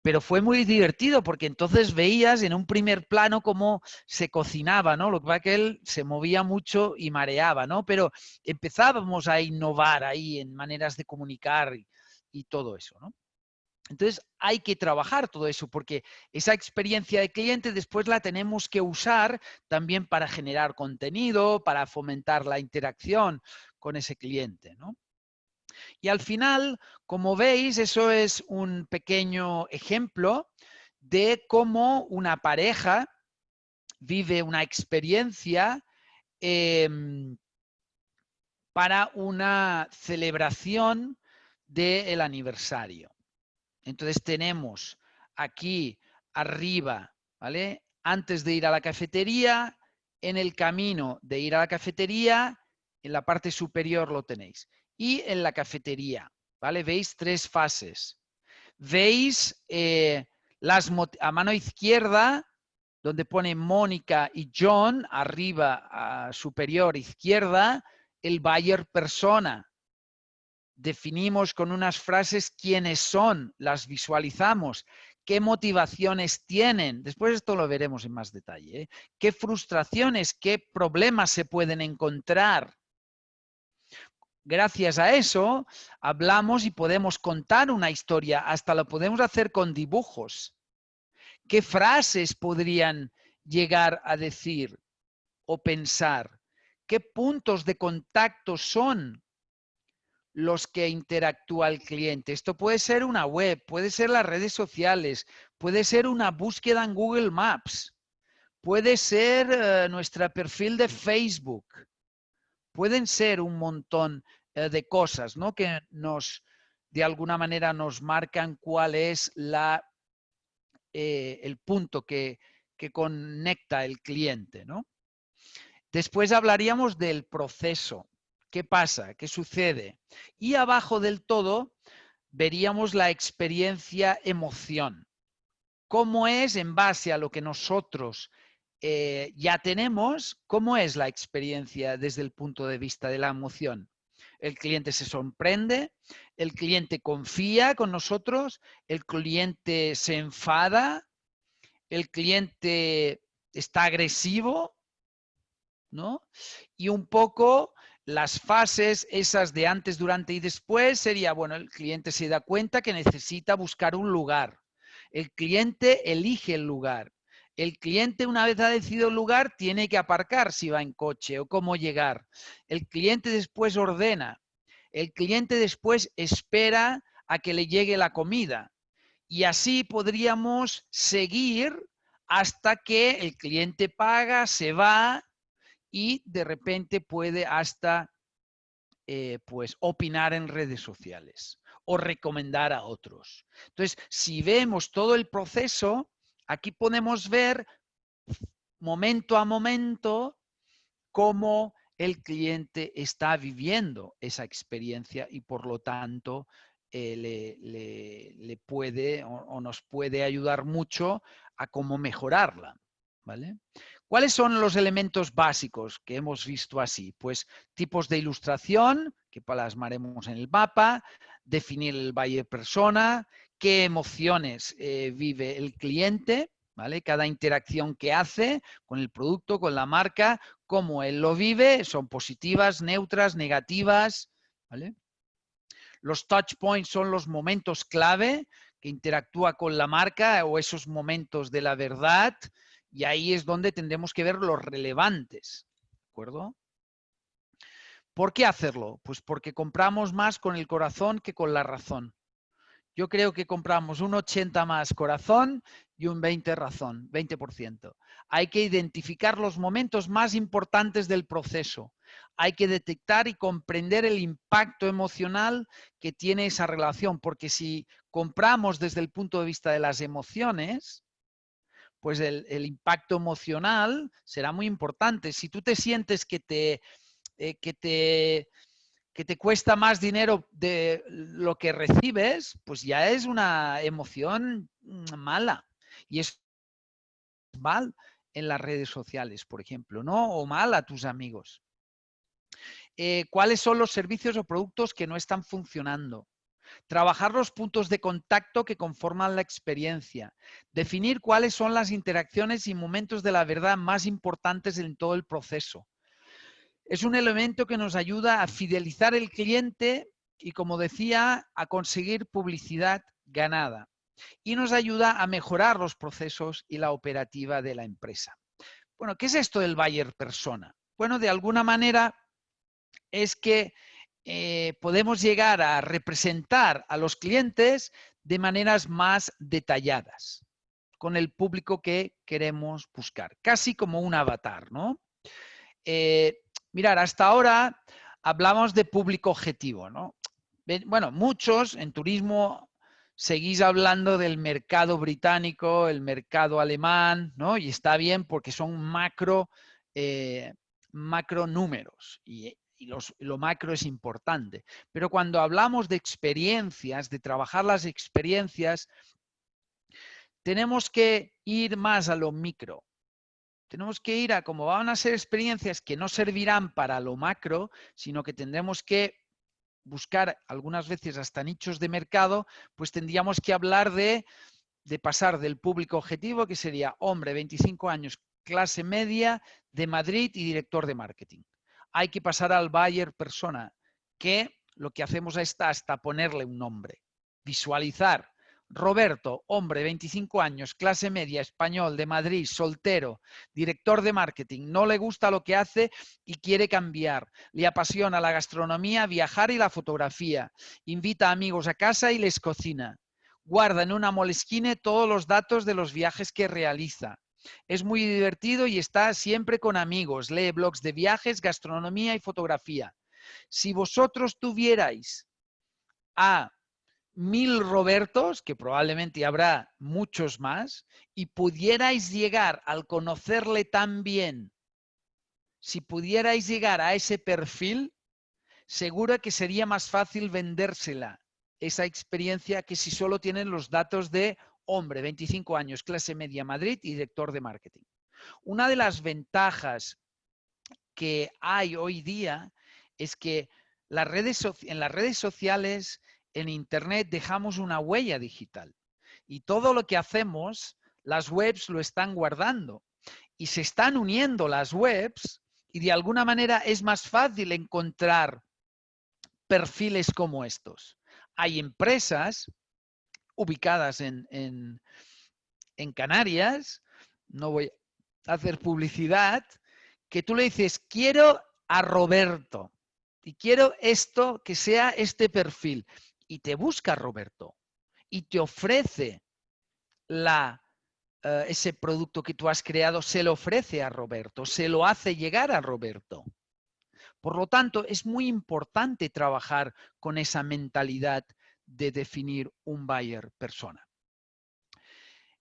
pero fue muy divertido porque entonces veías en un primer plano cómo se cocinaba, ¿no? Lo que pasa es que él se movía mucho y mareaba, ¿no? Pero empezábamos a innovar ahí en maneras de comunicar y todo eso, ¿no? Entonces hay que trabajar todo eso porque esa experiencia de cliente después la tenemos que usar también para generar contenido, para fomentar la interacción con ese cliente, ¿no? Y al final, como veis, eso es un pequeño ejemplo de cómo una pareja vive una experiencia para una celebración del aniversario. Entonces tenemos aquí arriba, ¿vale? Antes de ir a la cafetería, en el camino de ir a la cafetería, en la parte superior lo tenéis. Y en la cafetería, ¿vale? Veis 3 fases. Veis A mano izquierda, donde pone Mónica y John, arriba a superior izquierda, el buyer persona. Definimos con unas frases quiénes son, las visualizamos, qué motivaciones tienen. Después esto lo veremos en más detalle, ¿eh? Qué frustraciones, qué problemas se pueden encontrar. Gracias a eso hablamos y podemos contar una historia, hasta lo podemos hacer con dibujos. ¿Qué frases podrían llegar a decir o pensar? ¿Qué puntos de contacto son los que interactúa el cliente? Esto puede ser una web, puede ser las redes sociales, puede ser una búsqueda en Google Maps, puede ser nuestro perfil de Facebook. Pueden ser un montón de cosas, ¿no? Que de alguna manera nos marcan cuál es el punto que conecta el cliente, ¿no? Después hablaríamos del proceso. ¿Qué pasa? ¿Qué sucede? Y abajo del todo veríamos la experiencia emoción. ¿Cómo es en base a lo que nosotros ya tenemos? ¿Cómo es la experiencia desde el punto de vista de la emoción? El cliente se sorprende, el cliente confía con nosotros, el cliente se enfada, el cliente está agresivo, ¿no? Y un poco las fases esas de antes, durante y después sería, bueno, el cliente se da cuenta que necesita buscar un lugar. El cliente elige el lugar. El cliente, una vez ha decidido el lugar, tiene que aparcar si va en coche o cómo llegar. El cliente después ordena. El cliente después espera a que le llegue la comida. Y así podríamos seguir hasta que el cliente paga, se va y de repente puede hasta pues opinar en redes sociales o recomendar a otros. Entonces, si vemos todo el proceso, aquí podemos ver momento a momento cómo el cliente está viviendo esa experiencia y por lo tanto le puede o nos puede ayudar mucho a cómo mejorarla, ¿vale? ¿Cuáles son los elementos básicos que hemos visto así? Pues tipos de ilustración, que plasmaremos en el mapa, definir el buyer persona, qué emociones vive el cliente, ¿vale? Cada interacción que hace con el producto, con la marca, cómo él lo vive, son positivas, neutras, negativas, ¿vale? Los touch points son los momentos clave que interactúa con la marca o esos momentos de la verdad y ahí es donde tendremos que ver los relevantes, ¿de acuerdo? ¿Por qué hacerlo? Pues porque compramos más con el corazón que con la razón. Yo creo que compramos un 80 más corazón y un 20 razón, 20%. Hay que identificar los momentos más importantes del proceso. Hay que detectar y comprender el impacto emocional que tiene esa relación, porque si compramos desde el punto de vista de las emociones, pues el impacto emocional será muy importante. Si tú te sientes que te cuesta más dinero de lo que recibes, pues ya es una emoción mala. Y es mal en las redes sociales, por ejemplo, ¿no? O mal a tus amigos. ¿Cuáles son los servicios o productos que no están funcionando? Trabajar los puntos de contacto que conforman la experiencia. Definir cuáles son las interacciones y momentos de la verdad más importantes en todo el proceso. Es un elemento que nos ayuda a fidelizar el cliente y, como decía, a conseguir publicidad ganada. Y nos ayuda a mejorar los procesos y la operativa de la empresa. Bueno, ¿qué es esto del buyer persona? Bueno, de alguna manera es que podemos llegar a representar a los clientes de maneras más detalladas con el público que queremos buscar, casi como un avatar, ¿no? Mirar, hasta ahora hablamos de público objetivo, ¿no? Bueno, muchos en turismo seguís hablando del mercado británico, el mercado alemán, ¿no? Y está bien porque son macro números y lo macro es importante. Pero cuando hablamos de experiencias, de trabajar las experiencias, tenemos que ir más a lo micro. Tenemos que ir a, como van a ser experiencias que no servirán para lo macro, sino que tendremos que buscar algunas veces hasta nichos de mercado, pues tendríamos que hablar de pasar del público objetivo, que sería hombre, 25 años, clase media, de Madrid y director de marketing. Hay que pasar al buyer persona, que lo que hacemos es hasta ponerle un nombre. Visualizar. Roberto, hombre, 25 años, clase media, español, de Madrid, soltero, director de marketing, no le gusta lo que hace y quiere cambiar. Le apasiona la gastronomía, viajar y la fotografía. Invita a amigos a casa y les cocina. Guarda en una Moleskine todos los datos de los viajes que realiza. Es muy divertido y está siempre con amigos. Lee blogs de viajes, gastronomía y fotografía. Si vosotros tuvierais a 1000 Robertos, que probablemente habrá muchos más, y pudierais llegar al conocerle tan bien, si pudierais llegar a ese perfil, seguro que sería más fácil vendérsela, esa experiencia, que si solo tienen los datos de hombre, 25 años, clase media, Madrid y director de marketing. Una de las ventajas que hay hoy día es que en las redes sociales, en Internet, dejamos una huella digital. Y todo lo que hacemos, las webs lo están guardando. Y se están uniendo las webs y de alguna manera es más fácil encontrar perfiles como estos. Hay empresas ubicadas en Canarias, no voy a hacer publicidad, que tú le dices, quiero a Roberto y quiero esto, que sea este perfil. Y te busca Roberto y te ofrece ese producto que tú has creado, se lo ofrece a Roberto, se lo hace llegar a Roberto. Por lo tanto, es muy importante trabajar con esa mentalidad de definir un buyer persona.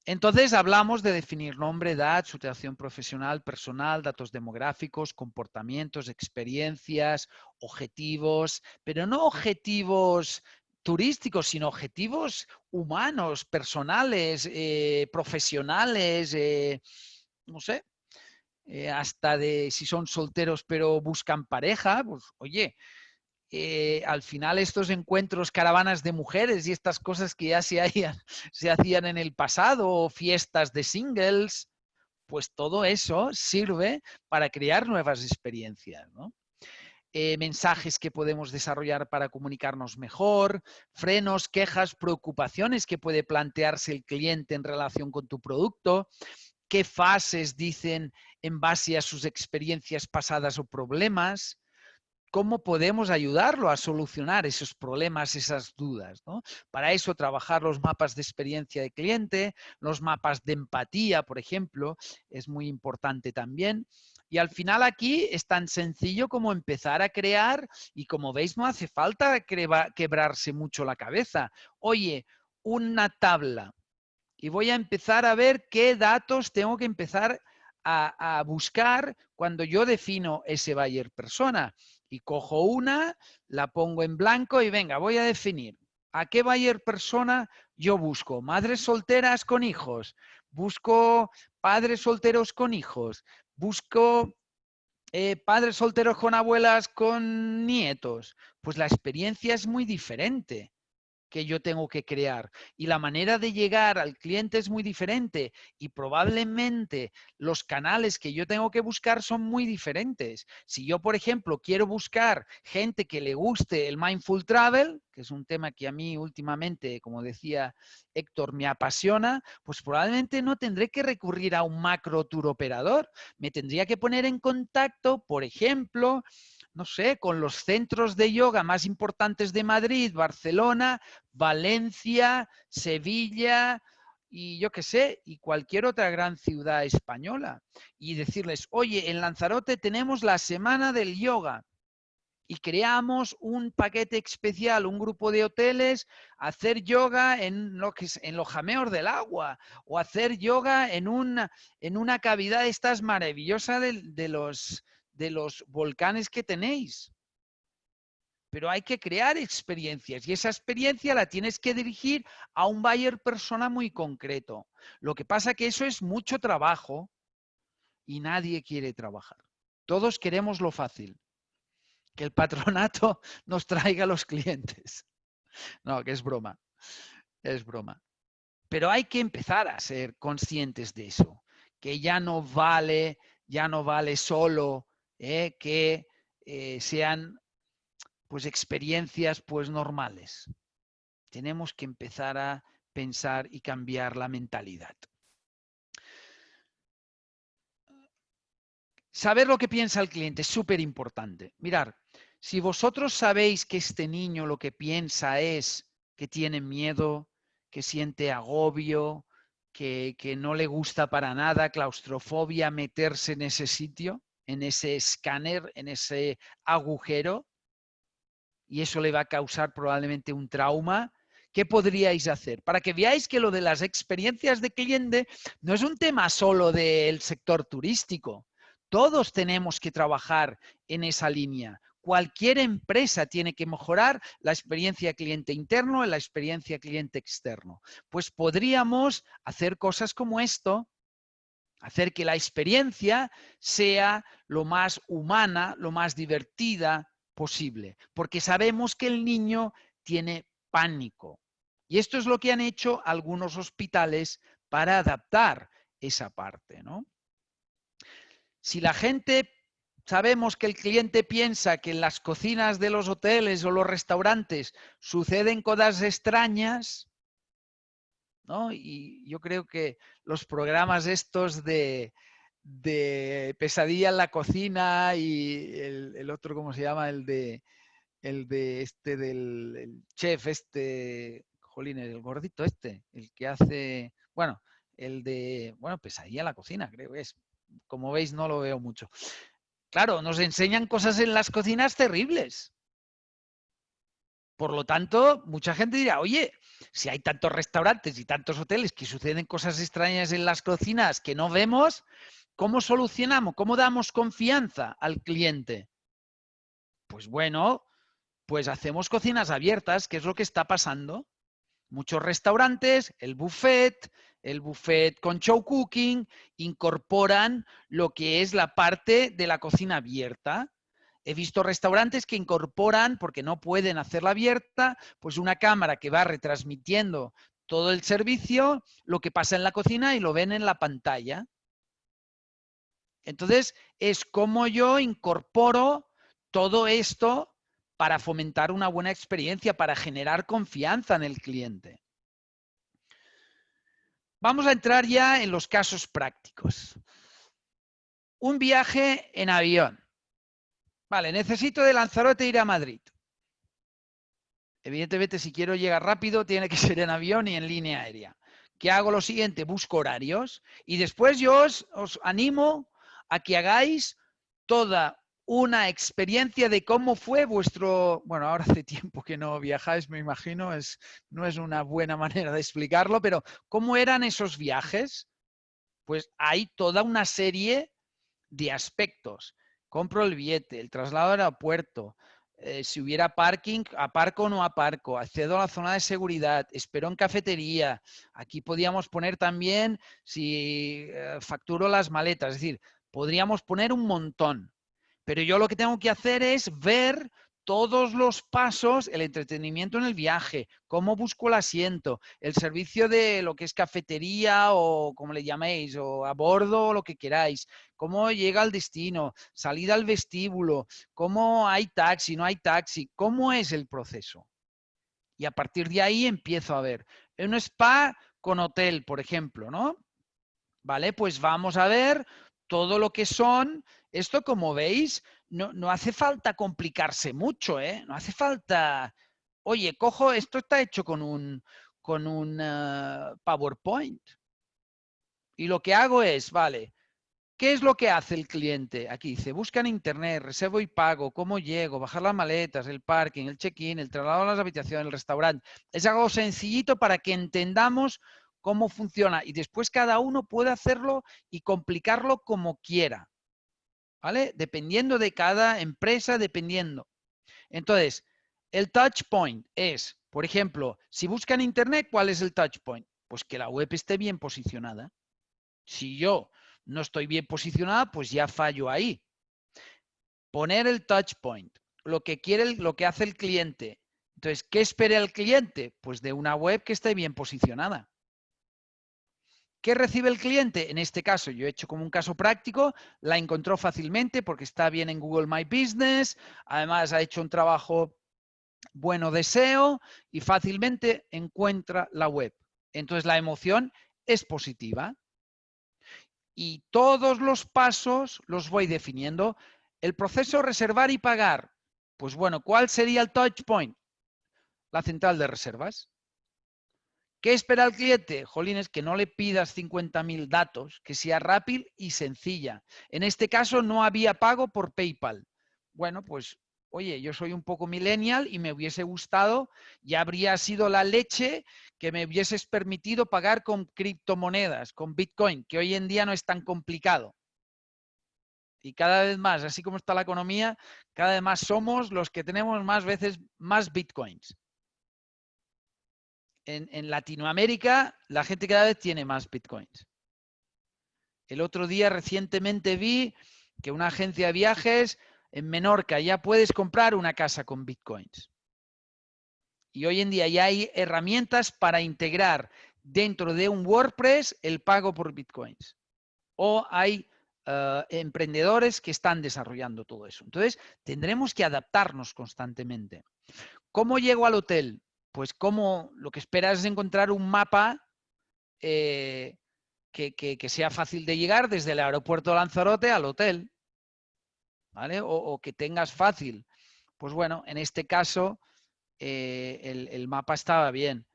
Entonces hablamos de definir nombre, edad, situación profesional, personal, datos demográficos, comportamientos, experiencias, objetivos, pero no objetivos turísticos, sino objetivos humanos, personales, profesionales, no sé, hasta de si son solteros pero buscan pareja, pues oye, al final estos encuentros, caravanas de mujeres y estas cosas que ya se hacían en el pasado, o fiestas de singles, pues todo eso sirve para crear nuevas experiencias, ¿no? Mensajes que podemos desarrollar para comunicarnos mejor, frenos, quejas, preocupaciones que puede plantearse el cliente en relación con tu producto, qué fases dicen en base a sus experiencias pasadas o problemas, cómo podemos ayudarlo a solucionar esos problemas, esas dudas, ¿no? Para eso trabajar los mapas de experiencia de cliente, los mapas de empatía, por ejemplo, es muy importante también. Y al final aquí es tan sencillo como empezar a crear y como veis no hace falta quebrarse mucho la cabeza. Oye, una tabla y voy a empezar a ver qué datos tengo que empezar a buscar cuando yo defino ese buyer persona. Y cojo una, la pongo en blanco y venga, voy a definir a qué buyer persona yo busco. Madres solteras con hijos, busco padres solteros con hijos, busco padres solteros con abuelas con nietos. Pues la experiencia es muy diferente que yo tengo que crear. Y la manera de llegar al cliente es muy diferente y probablemente los canales que yo tengo que buscar son muy diferentes. Si yo, por ejemplo, quiero buscar gente que le guste el Mindful Travel, que es un tema que a mí últimamente, como decía Héctor, me apasiona, pues probablemente no tendré que recurrir a un macro tour operador. Me tendría que poner en contacto, por ejemplo, no sé, con los centros de yoga más importantes de Madrid, Barcelona, Valencia, Sevilla y yo qué sé, y cualquier otra gran ciudad española. Y decirles, oye, en Lanzarote tenemos la Semana del Yoga y creamos un paquete especial, un grupo de hoteles, hacer yoga en los jameos del agua o hacer yoga en una cavidad estas maravillosa de los volcanes que tenéis. pero hay que crear experiencias y esa experiencia la tienes que dirigir a un buyer persona muy concreto. Lo que pasa que eso es mucho trabajo y nadie quiere trabajar. Todos queremos lo fácil, que el patronato nos traiga los clientes. No, que es broma, es broma. Pero hay que empezar a ser conscientes de eso, que ya no vale solo que sean pues experiencias pues normales. Tenemos que empezar a pensar y cambiar la mentalidad. Saber lo que piensa el cliente es súper importante. Mirar, si vosotros sabéis que este niño lo que piensa es que tiene miedo, que siente agobio, que no le gusta para nada, claustrofobia, meterse en ese sitio, en ese escáner, en ese agujero, y eso le va a causar probablemente un trauma, ¿qué podríais hacer? Para que veáis que lo de las experiencias de cliente no es un tema solo del sector turístico. Todos tenemos que trabajar en esa línea. Cualquier empresa tiene que mejorar la experiencia cliente interno y la experiencia cliente externo. Pues podríamos hacer cosas como esto, hacer que la experiencia sea lo más humana, lo más divertida posible, porque sabemos que el niño tiene pánico. Y esto es lo que han hecho algunos hospitales para adaptar esa parte, ¿no? Si la gente, sabemos que el cliente piensa que en las cocinas de los hoteles o los restaurantes suceden cosas extrañas, ¿no? Y yo creo que los programas estos de Pesadilla en la cocina y el otro, ¿cómo se llama? El de este del el chef, jolín, el gordito el que hace, bueno, Pesadilla en la cocina, creo que es. Como veis, no lo veo mucho. Claro, nos enseñan cosas en las cocinas terribles. Por lo tanto, mucha gente dirá, oye, si hay tantos restaurantes y tantos hoteles que suceden cosas extrañas en las cocinas que no vemos, ¿cómo solucionamos? ¿Cómo damos confianza al cliente? Pues bueno, pues hacemos cocinas abiertas, que es lo que está pasando. Muchos restaurantes, el buffet con show cooking, incorporan lo que es la parte de la cocina abierta. He visto restaurantes que incorporan, porque no pueden hacerla abierta, pues una cámara que va retransmitiendo todo el servicio, lo que pasa en la cocina y lo ven en la pantalla. Entonces, es como yo incorporo todo esto para fomentar una buena experiencia, para generar confianza en el cliente. Vamos a entrar ya en los casos prácticos. Un viaje en avión. Vale, necesito de Lanzarote ir a Madrid. Evidentemente, si quiero llegar rápido, tiene que ser en avión y en línea aérea. ¿Qué hago? Lo siguiente, busco horarios y después yo os animo a que hagáis toda una experiencia de cómo fue vuestro... Bueno, ahora hace tiempo que no viajáis, me imagino, no es una buena manera de explicarlo, pero ¿cómo eran esos viajes? Pues hay toda una serie de aspectos. Compro el billete, el traslado al aeropuerto, si hubiera parking, aparco o no aparco, accedo a la zona de seguridad, espero en cafetería. Aquí podríamos poner también si facturo las maletas, es decir, podríamos poner un montón. Pero yo lo que tengo que hacer es ver todos los pasos, el entretenimiento en el viaje, cómo busco el asiento, el servicio de lo que es cafetería o como le llaméis, o a bordo, o lo que queráis, cómo llega al destino, salida al vestíbulo, cómo hay taxi, no hay taxi, cómo es el proceso. Y a partir de ahí empiezo a ver. En un spa con hotel, por ejemplo, ¿no? Vale, pues vamos a ver todo lo que son. Esto, como veis, no hace falta complicarse mucho, ¿eh? No hace falta, oye, cojo, esto está hecho con un PowerPoint. Y lo que hago es, vale, ¿qué es lo que hace el cliente? Aquí dice, busca en internet, reservo y pago, cómo llego, bajar las maletas, el parking, el check-in, el traslado a las habitaciones, el restaurante. Es algo sencillito para que entendamos cómo funciona y después cada uno puede hacerlo y complicarlo como quiera, ¿vale? Dependiendo de cada empresa, dependiendo. Entonces, El touch point es, por ejemplo, si buscan en Internet, ¿cuál es el touch point? Pues que la web esté bien posicionada. Si yo no estoy bien posicionada, pues ya fallo ahí. Poner el touch point, lo que quiere, lo que hace el cliente. Entonces, ¿qué espera el cliente? Pues de una web que esté bien posicionada. ¿Qué recibe el cliente? En este caso, yo he hecho como un caso práctico, la encontró fácilmente porque está bien en Google My Business, además ha hecho un trabajo bueno de SEO y fácilmente encuentra la web. Entonces la emoción es positiva. Y todos los pasos los voy definiendo. El proceso reservar y pagar. Pues bueno, ¿cuál sería el touch point? La central de reservas. ¿Qué espera el cliente? Jolines, que no le pidas 50.000 datos, que sea rápido y sencilla. En este caso no había pago por PayPal. Bueno, pues, oye, yo soy un poco millennial y me hubiese gustado, ya habría sido la leche que me hubieses permitido pagar con criptomonedas, con Bitcoin, que hoy en día no es tan complicado. Y cada vez más, así como está la economía, cada vez más somos los que tenemos más veces más Bitcoins. En Latinoamérica la gente cada vez tiene más Bitcoins. El otro día recientemente vi que una agencia de viajes en Menorca ya puedes comprar una casa con Bitcoins. Y hoy en día ya hay herramientas para integrar dentro de un WordPress el pago por Bitcoins. O hay emprendedores que están desarrollando todo eso. Entonces, tendremos que adaptarnos constantemente. ¿Cómo llego al hotel? Pues como lo que esperas es encontrar un mapa que sea fácil de llegar desde el aeropuerto de Lanzarote al hotel, ¿vale? O que tengas fácil. Pues bueno, en este caso el mapa estaba bien.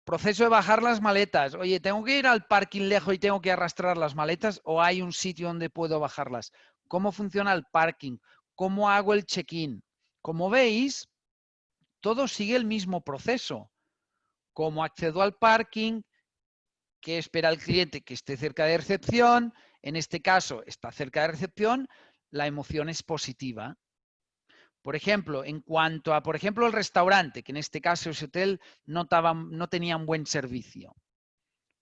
Proceso de bajar las maletas. Oye, ¿tengo que ir al parking lejos y tengo que arrastrar las maletas o hay un sitio donde puedo bajarlas? ¿Cómo funciona el parking? ¿Cómo hago el check-in? Como veis, todo sigue el mismo proceso. ¿Cómo accedo al parking? ¿Qué espera el cliente? Que esté cerca de recepción. En este caso, está cerca de recepción. La emoción es positiva. Por ejemplo, en cuanto a, por ejemplo, el restaurante, que en este caso ese hotel no tenía un buen servicio.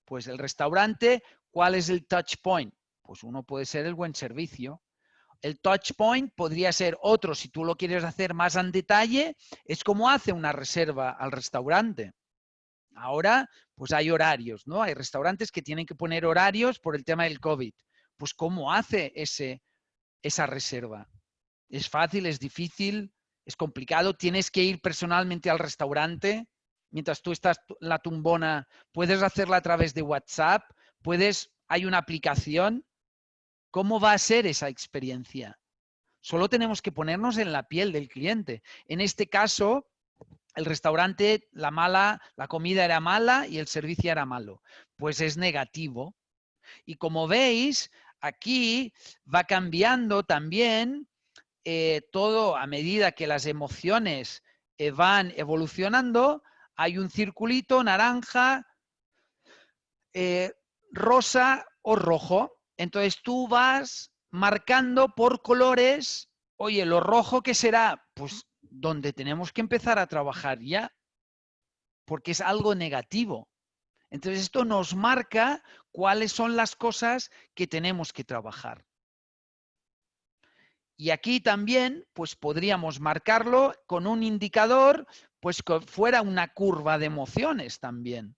Pues el restaurante, ¿cuál es el touch point? Pues uno puede ser el buen servicio. El touch point podría ser otro, si tú lo quieres hacer más en detalle, es como hace una reserva al restaurante. Ahora, pues hay horarios, ¿no? Hay restaurantes que tienen que poner horarios por el tema del COVID. Pues ¿cómo hace esa reserva? ¿Es fácil? ¿Es difícil? ¿Es complicado? ¿Tienes que ir personalmente al restaurante? Mientras tú estás en la tumbona, ¿puedes hacerla a través de WhatsApp? ¿Hay una aplicación? ¿Cómo va a ser esa experiencia? Solo tenemos que ponernos en la piel del cliente. En este caso, el restaurante, la comida era mala y el servicio era malo. Pues es negativo. Y como veis, aquí va cambiando también todo a medida que las emociones van evolucionando. Hay un circulito naranja, rosa o rojo. Entonces tú vas marcando por colores, oye, lo rojo ¿qué será? Pues donde tenemos que empezar a trabajar ya, porque es algo negativo. Entonces esto nos marca cuáles son las cosas que tenemos que trabajar. Y aquí también, pues podríamos marcarlo con un indicador, pues que fuera una curva de emociones también.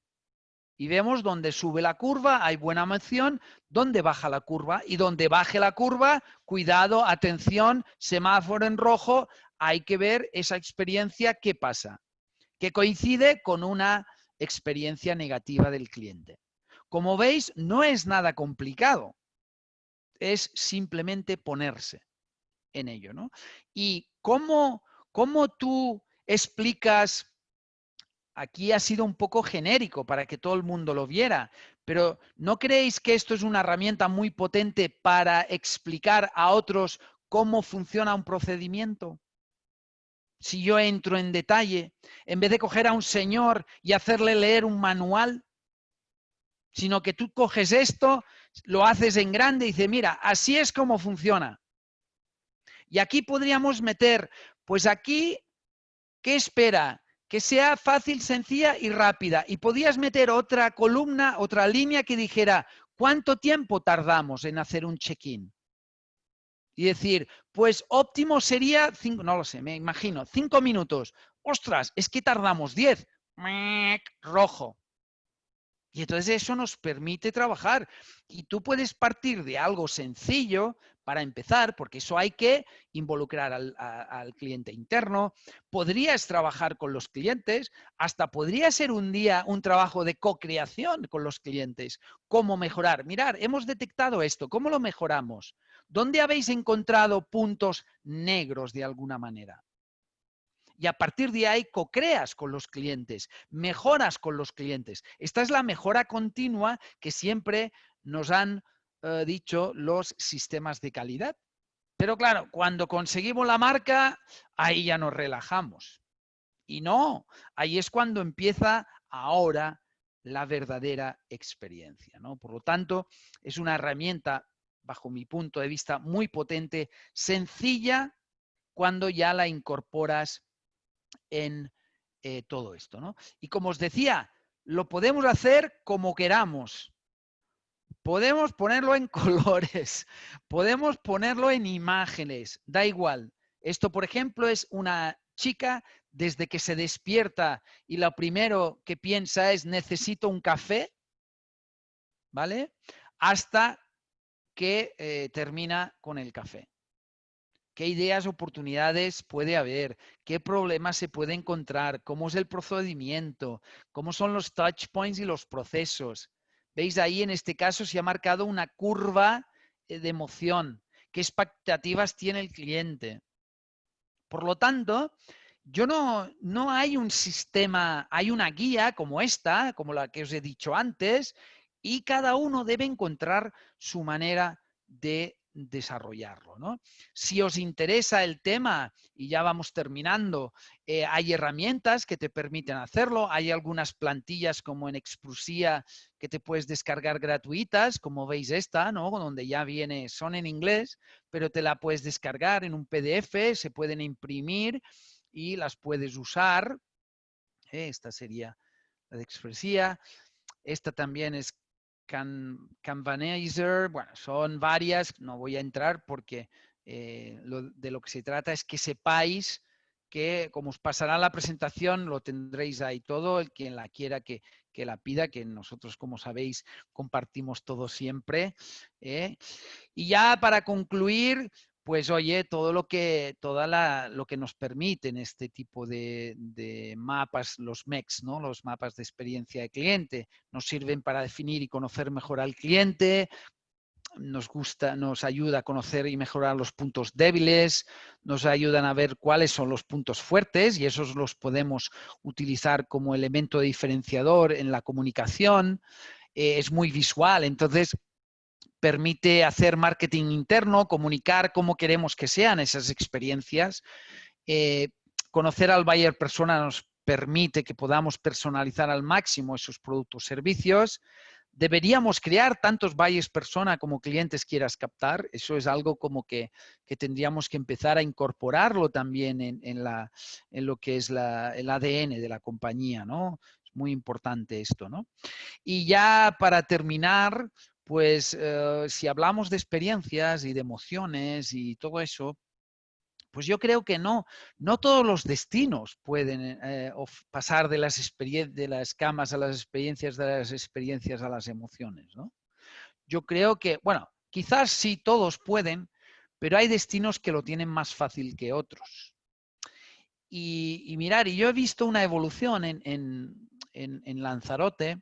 Y vemos donde sube la curva, hay buena emoción, donde baja la curva y donde baje la curva, cuidado, atención, semáforo en rojo, hay que ver esa experiencia qué pasa, que coincide con una experiencia negativa del cliente. Como veis, no es nada complicado, es simplemente ponerse en ello, ¿no? Y cómo tú explicas. Aquí ha sido un poco genérico para que todo el mundo lo viera, pero ¿no creéis que esto es una herramienta muy potente para explicar a otros cómo funciona un procedimiento? Si yo entro en detalle, en vez de coger a un señor y hacerle leer un manual, sino que tú coges esto, lo haces en grande y dices, mira, así es como funciona. Y aquí podríamos meter, pues aquí ¿Qué espera? Que sea fácil, sencilla y rápida. Y podías meter otra columna, otra línea que dijera, ¿cuánto tiempo tardamos en hacer un check-in? Y decir, pues óptimo sería, no lo sé, me imagino, 5 minutos. ¡Ostras! Es que tardamos 10. Rojo. Y entonces eso nos permite trabajar. Y tú puedes partir de algo sencillo para empezar, porque eso hay que involucrar al cliente interno. Podrías trabajar con los clientes, hasta podría ser un día un trabajo de co-creación con los clientes. ¿Cómo mejorar? Mirar, hemos detectado esto, ¿cómo lo mejoramos? ¿Dónde habéis encontrado puntos negros de alguna manera? Y a partir de ahí co-creas con los clientes, mejoras con los clientes. Esta es la mejora continua que siempre nos han dicho los sistemas de calidad. Pero claro, cuando conseguimos la marca, ahí ya nos relajamos. Y no, ahí es cuando empieza ahora la verdadera experiencia, ¿no? Por lo tanto, es una herramienta, bajo mi punto de vista, muy potente, sencilla, cuando ya la incorporas en todo esto, ¿no? Y como os decía, lo podemos hacer como queramos. Podemos ponerlo en colores, podemos ponerlo en imágenes, da igual. Esto, por ejemplo, es una chica desde que se despierta y lo primero que piensa es necesito un café, ¿vale? Hasta que termina con el café. ¿Qué ideas, oportunidades puede haber? ¿Qué problemas se puede encontrar? ¿Cómo es el procedimiento? ¿Cómo son los touch points y los procesos? ¿Veis ahí en este caso se ha marcado una curva de emoción? ¿Qué expectativas tiene el cliente? Por lo tanto, no hay un sistema, hay una guía como esta, como la que os he dicho antes, y cada uno debe encontrar su manera de desarrollarlo, ¿no? Si os interesa el tema, y ya vamos terminando, hay herramientas que te permiten hacerlo, hay algunas plantillas como en Exprusia que te puedes descargar gratuitas, como veis esta, ¿no? Donde ya viene, son en inglés, pero te la puedes descargar en un PDF, se pueden imprimir y las puedes usar. Esta sería la de Expresia. Esta también es Canvanizer. Bueno, son varias, no voy a entrar porque de lo que se trata es que sepáis que, como os pasará la presentación, lo tendréis ahí todo, el quien la quiera que la pida, que nosotros, como sabéis, compartimos todo siempre. Y ya para concluir, pues oye, lo que nos permiten este tipo de mapas, los MEX, ¿no? Los mapas de experiencia de cliente, nos sirven para definir y conocer mejor al cliente, nos ayuda a conocer y mejorar los puntos débiles, nos ayudan a ver cuáles son los puntos fuertes y esos los podemos utilizar como elemento diferenciador en la comunicación. Es muy visual, entonces permite hacer marketing interno, comunicar cómo queremos que sean esas experiencias. Conocer al buyer persona nos permite que podamos personalizar al máximo esos productos o servicios. Deberíamos crear tantos buyers persona como clientes quieras captar. Eso es algo como que tendríamos que empezar a incorporarlo también en lo que es el ADN de la compañía, ¿no? Es muy importante esto, ¿no? Y ya para terminar, pues si hablamos de experiencias y de emociones y todo eso, pues yo creo que no todos los destinos pueden pasar de las camas a las experiencias, de las experiencias a las emociones, ¿no? Yo creo que, bueno, quizás sí todos pueden, pero hay destinos que lo tienen más fácil que otros. Y mirar, y yo he visto una evolución en Lanzarote,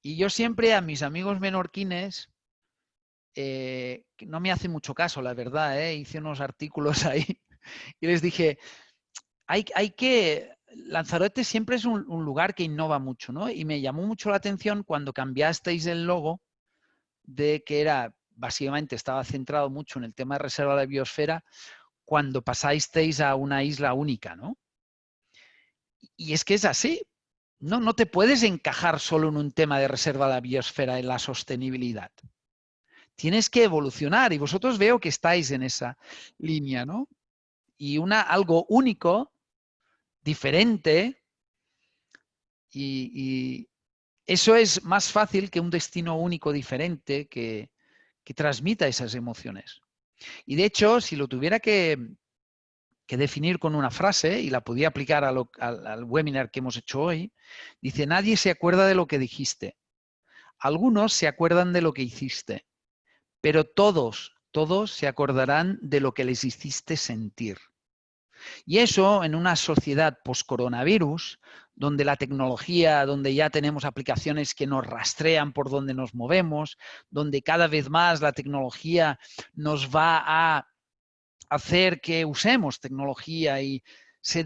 y yo siempre a mis amigos menorquines, no me hace mucho caso, la verdad, hice unos artículos ahí y les dije, Lanzarote siempre es un lugar que innova mucho, ¿no? Y me llamó mucho la atención cuando cambiasteis el logo de que era, básicamente estaba centrado mucho en el tema de reserva de la biosfera, cuando pasasteis a una isla única, ¿no? Y es que es así. No te puedes encajar solo en un tema de reserva de la biosfera, en la sostenibilidad. Tienes que evolucionar y vosotros veo que estáis en esa línea, ¿no? Y algo único diferente y eso es más fácil que un destino único diferente que transmita esas emociones. Y de hecho, si lo tuviera que definir con una frase y la podía aplicar al webinar que hemos hecho hoy, dice, nadie se acuerda de lo que dijiste. Algunos se acuerdan de lo que hiciste, pero todos se acordarán de lo que les hiciste sentir. Y eso en una sociedad post-coronavirus, donde la tecnología, donde ya tenemos aplicaciones que nos rastrean por donde nos movemos, donde cada vez más la tecnología nos va a hacer que usemos tecnología y se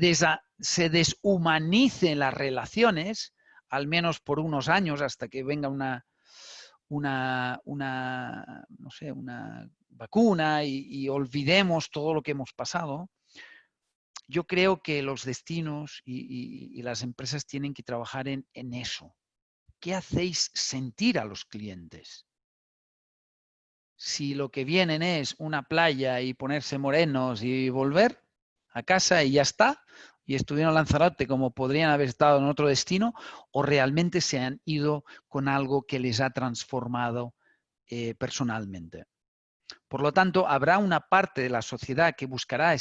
deshumanicen las relaciones, al menos por unos años, hasta que venga no sé, una vacuna y olvidemos todo lo que hemos pasado. Yo creo que los destinos y las empresas tienen que trabajar en eso. ¿Qué hacéis sentir a los clientes? Si lo que vienen es una playa y ponerse morenos y volver a casa y ya está, y estuvieron en Lanzarote como podrían haber estado en otro destino, o realmente se han ido con algo que les ha transformado personalmente. Por lo tanto, habrá una parte de la sociedad que buscará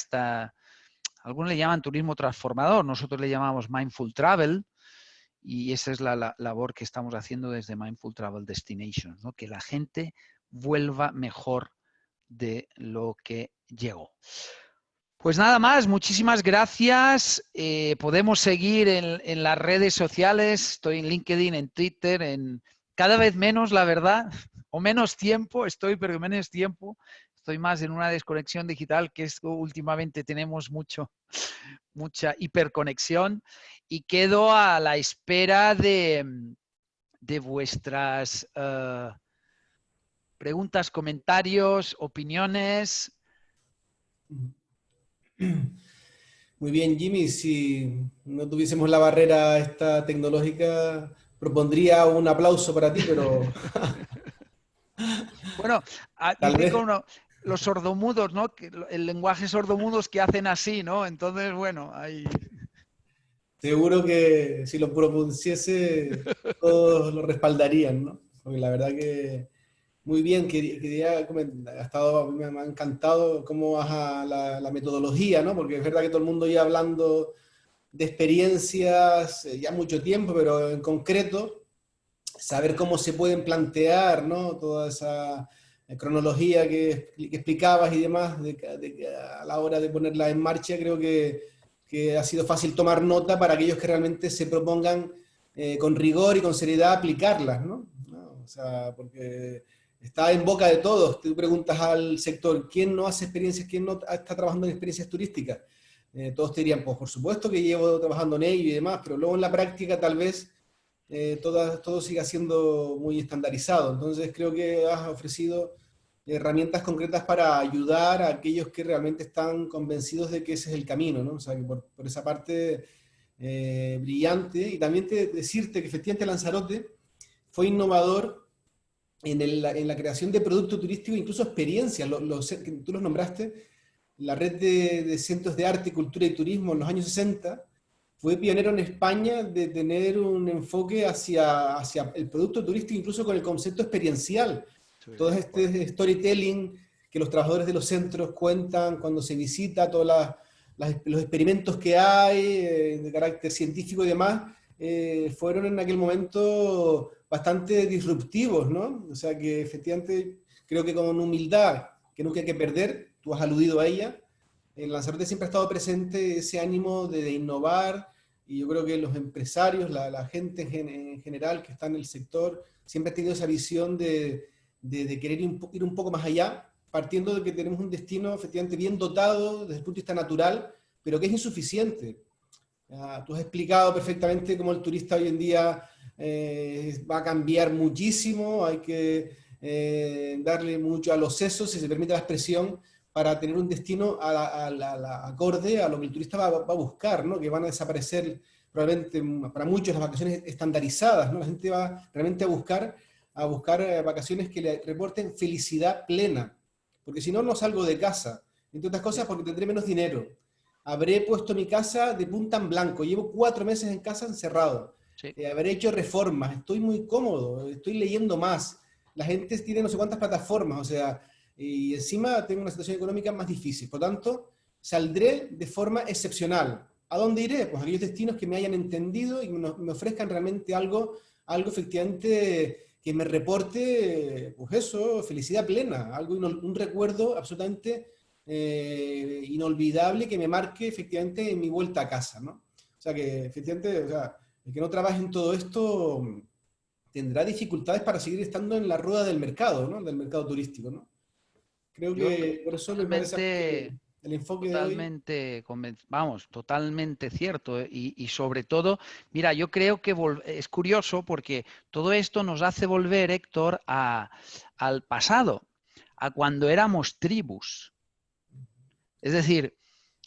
algunos le llaman turismo transformador, nosotros le llamamos Mindful Travel, y esa es la labor que estamos haciendo desde Mindful Travel Destinations, ¿no? Que la gente vuelva mejor de lo que llegó. Pues nada más, muchísimas gracias. Podemos seguir en las redes sociales, estoy en LinkedIn, en Twitter, cada vez menos, la verdad, o menos tiempo, pero menos tiempo. Estoy más en una desconexión digital, que es últimamente tenemos mucha hiperconexión, y quedo a la espera de vuestras preguntas, comentarios, opiniones. Muy bien, Jimmy, si no tuviésemos la barrera esta tecnológica, propondría un aplauso para ti, pero Bueno, tal dice vez como los sordomudos, ¿no? El lenguaje sordomudos que hacen así, ¿no? Entonces, bueno, ahí... seguro que si lo propusiese, todos lo respaldarían, ¿no? Porque la verdad que muy bien, quería comentar, me ha encantado cómo vas a la metodología, ¿no? Porque es verdad que todo el mundo ya hablando de experiencias ya mucho tiempo, pero en concreto, saber cómo se pueden plantear, ¿no? Toda esa cronología que explicabas y demás a la hora de ponerla en marcha, creo que ha sido fácil tomar nota para aquellos que realmente se propongan con rigor y con seriedad aplicarlas, ¿no? ¿No? O sea, porque está en boca de todos. Tú preguntas al sector, ¿quién no hace experiencias, quién no está trabajando en experiencias turísticas? Todos te dirían, pues por supuesto que llevo trabajando en ello y demás, pero luego en la práctica tal vez todo siga siendo muy estandarizado. Entonces creo que has ofrecido herramientas concretas para ayudar a aquellos que realmente están convencidos de que ese es el camino, ¿no? O sea, que por esa parte brillante. Y también decirte que efectivamente Lanzarote fue innovador en la creación de producto turístico, incluso experiencias, que tú los nombraste, la red de centros de arte, cultura y turismo en los años 60 fue pionero en España de tener un enfoque hacia el producto turístico, incluso con el concepto experiencial. Sí, Todo este storytelling que los trabajadores de los centros cuentan cuando se visita, todos los experimentos que hay de carácter científico y demás, fueron en aquel momento bastante disruptivos, ¿no? O sea que efectivamente creo que con humildad, que nunca hay que perder, tú has aludido a ella, en Lanzarote siempre ha estado presente ese ánimo de innovar, y yo creo que los empresarios, la gente en general que está en el sector, siempre ha tenido esa visión de querer ir un poco más allá, partiendo de que tenemos un destino efectivamente bien dotado desde el punto de vista natural, pero que es insuficiente. Tú has explicado perfectamente cómo el turista hoy en día va a cambiar muchísimo, hay que darle mucho a los sesos, si se permite la expresión, para tener un destino acorde a lo que el turista va a buscar, ¿no? Que van a desaparecer probablemente para muchos las vacaciones estandarizadas, ¿no? La gente va realmente a buscar vacaciones que le reporten felicidad plena, porque si no, no salgo de casa, entre otras cosas porque tendré menos dinero. habré puesto mi casa de punta en blanco. Llevo 4 meses en casa encerrado. Sí. Habré hecho reformas. Estoy muy cómodo. Estoy leyendo más. La gente tiene no sé cuántas plataformas. O sea, y encima tengo una situación económica más difícil. Por tanto, saldré de forma excepcional. ¿A dónde iré? Pues a aquellos destinos que me hayan entendido y me ofrezcan realmente algo efectivamente que me reporte, pues eso, felicidad plena, algo, un recuerdo absolutamente inolvidable que me marque efectivamente en mi vuelta a casa, ¿no? O sea, que efectivamente, o sea, el que no trabaje en todo esto tendrá dificultades para seguir estando en la rueda del mercado, ¿no? Del mercado turístico, ¿no? Creo Yo que por eso me parece a mí que totalmente, el enfoque de hoy... totalmente, vamos, totalmente cierto. Y sobre todo, mira, yo creo que es curioso porque todo esto nos hace volver, Héctor, al pasado, a cuando éramos tribus. Es decir,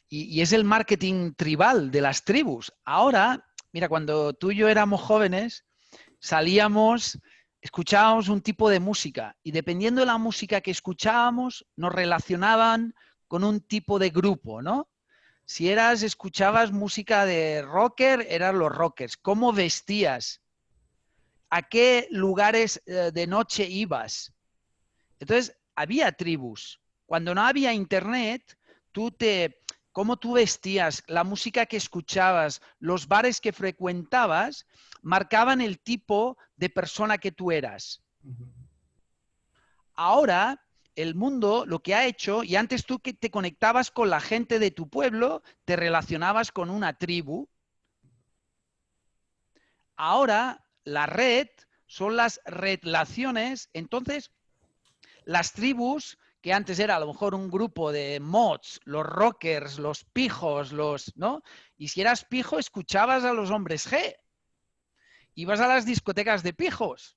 y es el marketing tribal de las tribus. Ahora, mira, cuando tú y yo éramos jóvenes, salíamos, escuchábamos un tipo de música y dependiendo de la música que escuchábamos, nos relacionaban con un tipo de grupo, ¿no? Si escuchabas música de rocker, eran los rockers. ¿Cómo vestías? ¿A qué lugares de noche ibas? Entonces, había tribus. Cuando no había internet, cómo tú vestías, la música que escuchabas, los bares que frecuentabas, marcaban el tipo de persona que tú eras. Ahora, el mundo lo que ha hecho, y antes tú que te conectabas con la gente de tu pueblo, te relacionabas con una tribu. Ahora, la red son las relaciones. Entonces, las tribus, que antes era a lo mejor un grupo de mods, los rockers, los pijos, ¿no? Y si eras pijo, escuchabas a los hombres G. Ibas a las discotecas de pijos.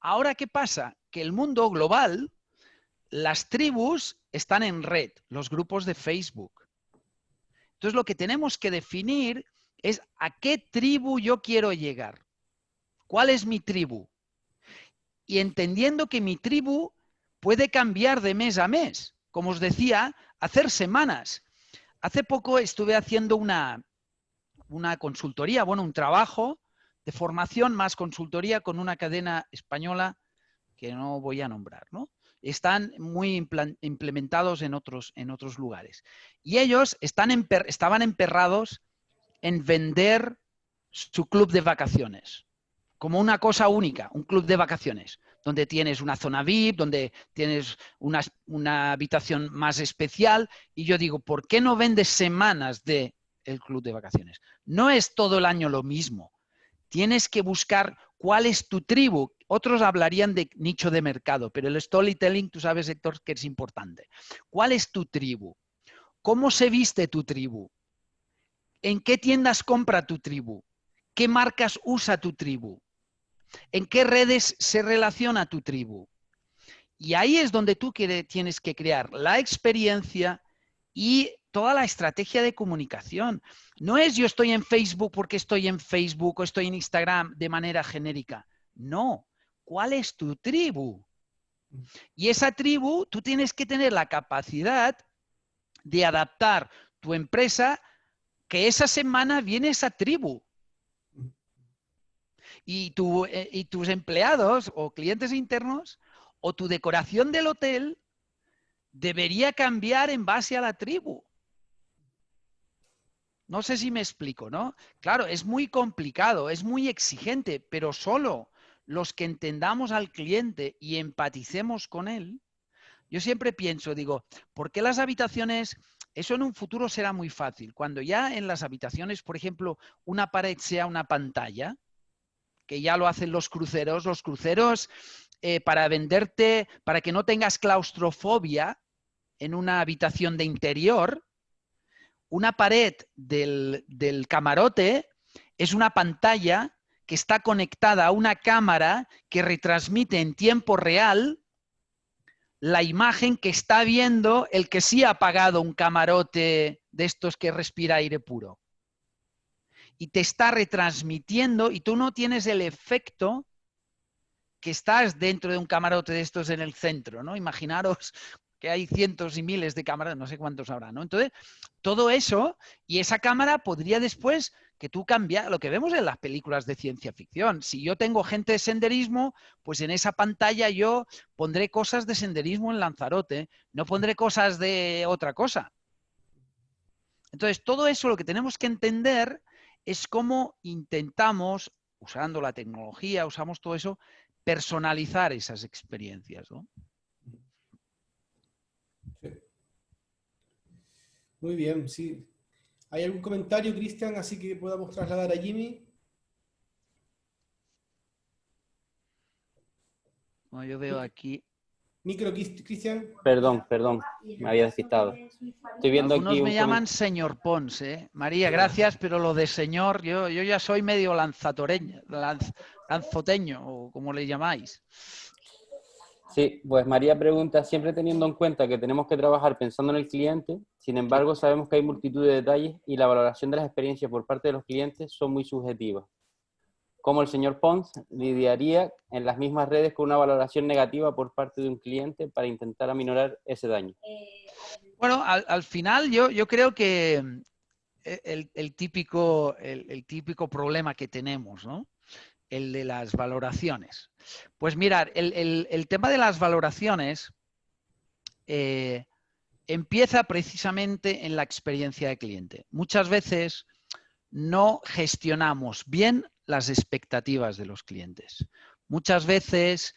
Ahora, ¿qué pasa? Que el mundo global, las tribus están en red, los grupos de Facebook. Entonces, lo que tenemos que definir es a qué tribu yo quiero llegar. ¿Cuál es mi tribu? Y entendiendo que mi tribu puede cambiar de mes a mes. Como os decía, hacer semanas. Hace poco estuve haciendo una consultoría, bueno, un trabajo de formación más consultoría con una cadena española que no voy a nombrar, ¿no? Están muy implementados en otros lugares. Y ellos estaban emperrados en vender su club de vacaciones como una cosa única, un club de vacaciones, donde tienes una zona VIP, donde tienes una habitación más especial. Y yo digo, ¿por qué no vendes semanas del club de vacaciones? No es todo el año lo mismo. Tienes que buscar cuál es tu tribu. Otros hablarían de nicho de mercado, pero el storytelling, tú sabes, Héctor, que es importante. ¿Cuál es tu tribu? ¿Cómo se viste tu tribu? ¿En qué tiendas compra tu tribu? ¿Qué marcas usa tu tribu? ¿En qué redes se relaciona tu tribu? Y ahí es donde tú tienes que crear la experiencia y toda la estrategia de comunicación. No es yo estoy en Facebook porque estoy en Facebook o estoy en Instagram de manera genérica. No. ¿Cuál es tu tribu? Y esa tribu, tú tienes que tener la capacidad de adaptar tu empresa que esa semana viene esa tribu. Y tus empleados o clientes internos o tu decoración del hotel debería cambiar en base a la tribu. No sé si me explico, ¿no? Claro, es muy complicado, es muy exigente, pero solo los que entendamos al cliente y empaticemos con él. Yo siempre pienso, digo, ¿por qué las habitaciones? Eso en un futuro será muy fácil. Cuando ya en las habitaciones, por ejemplo, una pared sea una pantalla, que ya lo hacen los cruceros para venderte, para que no tengas claustrofobia en una habitación de interior, una pared del camarote es una pantalla que está conectada a una cámara que retransmite en tiempo real la imagen que está viendo el que sí ha pagado un camarote de estos que respira aire puro. Y te está retransmitiendo y tú no tienes el efecto que estás dentro de un camarote de estos en el centro, ¿no? Imaginaros que hay cientos y miles de cámaras, no sé cuántos habrá, ¿no? Entonces, todo eso, y esa cámara podría después que tú cambias, lo que vemos en las películas de ciencia ficción. Si yo tengo gente de senderismo, pues en esa pantalla yo pondré cosas de senderismo en Lanzarote, no pondré cosas de otra cosa. Entonces, todo eso lo que tenemos que entender es cómo intentamos, usando la tecnología, usamos todo eso, personalizar esas experiencias, ¿no? Sí. Muy bien, sí. ¿Hay algún comentario, Cristian, así que podamos trasladar a Jimmy? Como yo veo aquí. Micro, Cristian. Perdón, me había despistado. Estoy viendo Algunos aquí me un llaman comentario. señor Pons, ¿eh? María, gracias, pero lo de señor, yo ya soy medio lanzatoreño, lanzoteño, o como le llamáis. Sí, pues María pregunta, siempre teniendo en cuenta que tenemos que trabajar pensando en el cliente, sin embargo sabemos que hay multitud de detalles y la valoración de las experiencias por parte de los clientes son muy subjetivas. ¿Cómo el señor Pons lidiaría en las mismas redes con una valoración negativa por parte de un cliente para intentar aminorar ese daño? Bueno, al final yo creo que el típico problema que tenemos, ¿no? El de las valoraciones. Pues mirar, el tema de las valoraciones empieza precisamente en la experiencia de cliente. Muchas veces no gestionamos bien las expectativas de los clientes. Muchas veces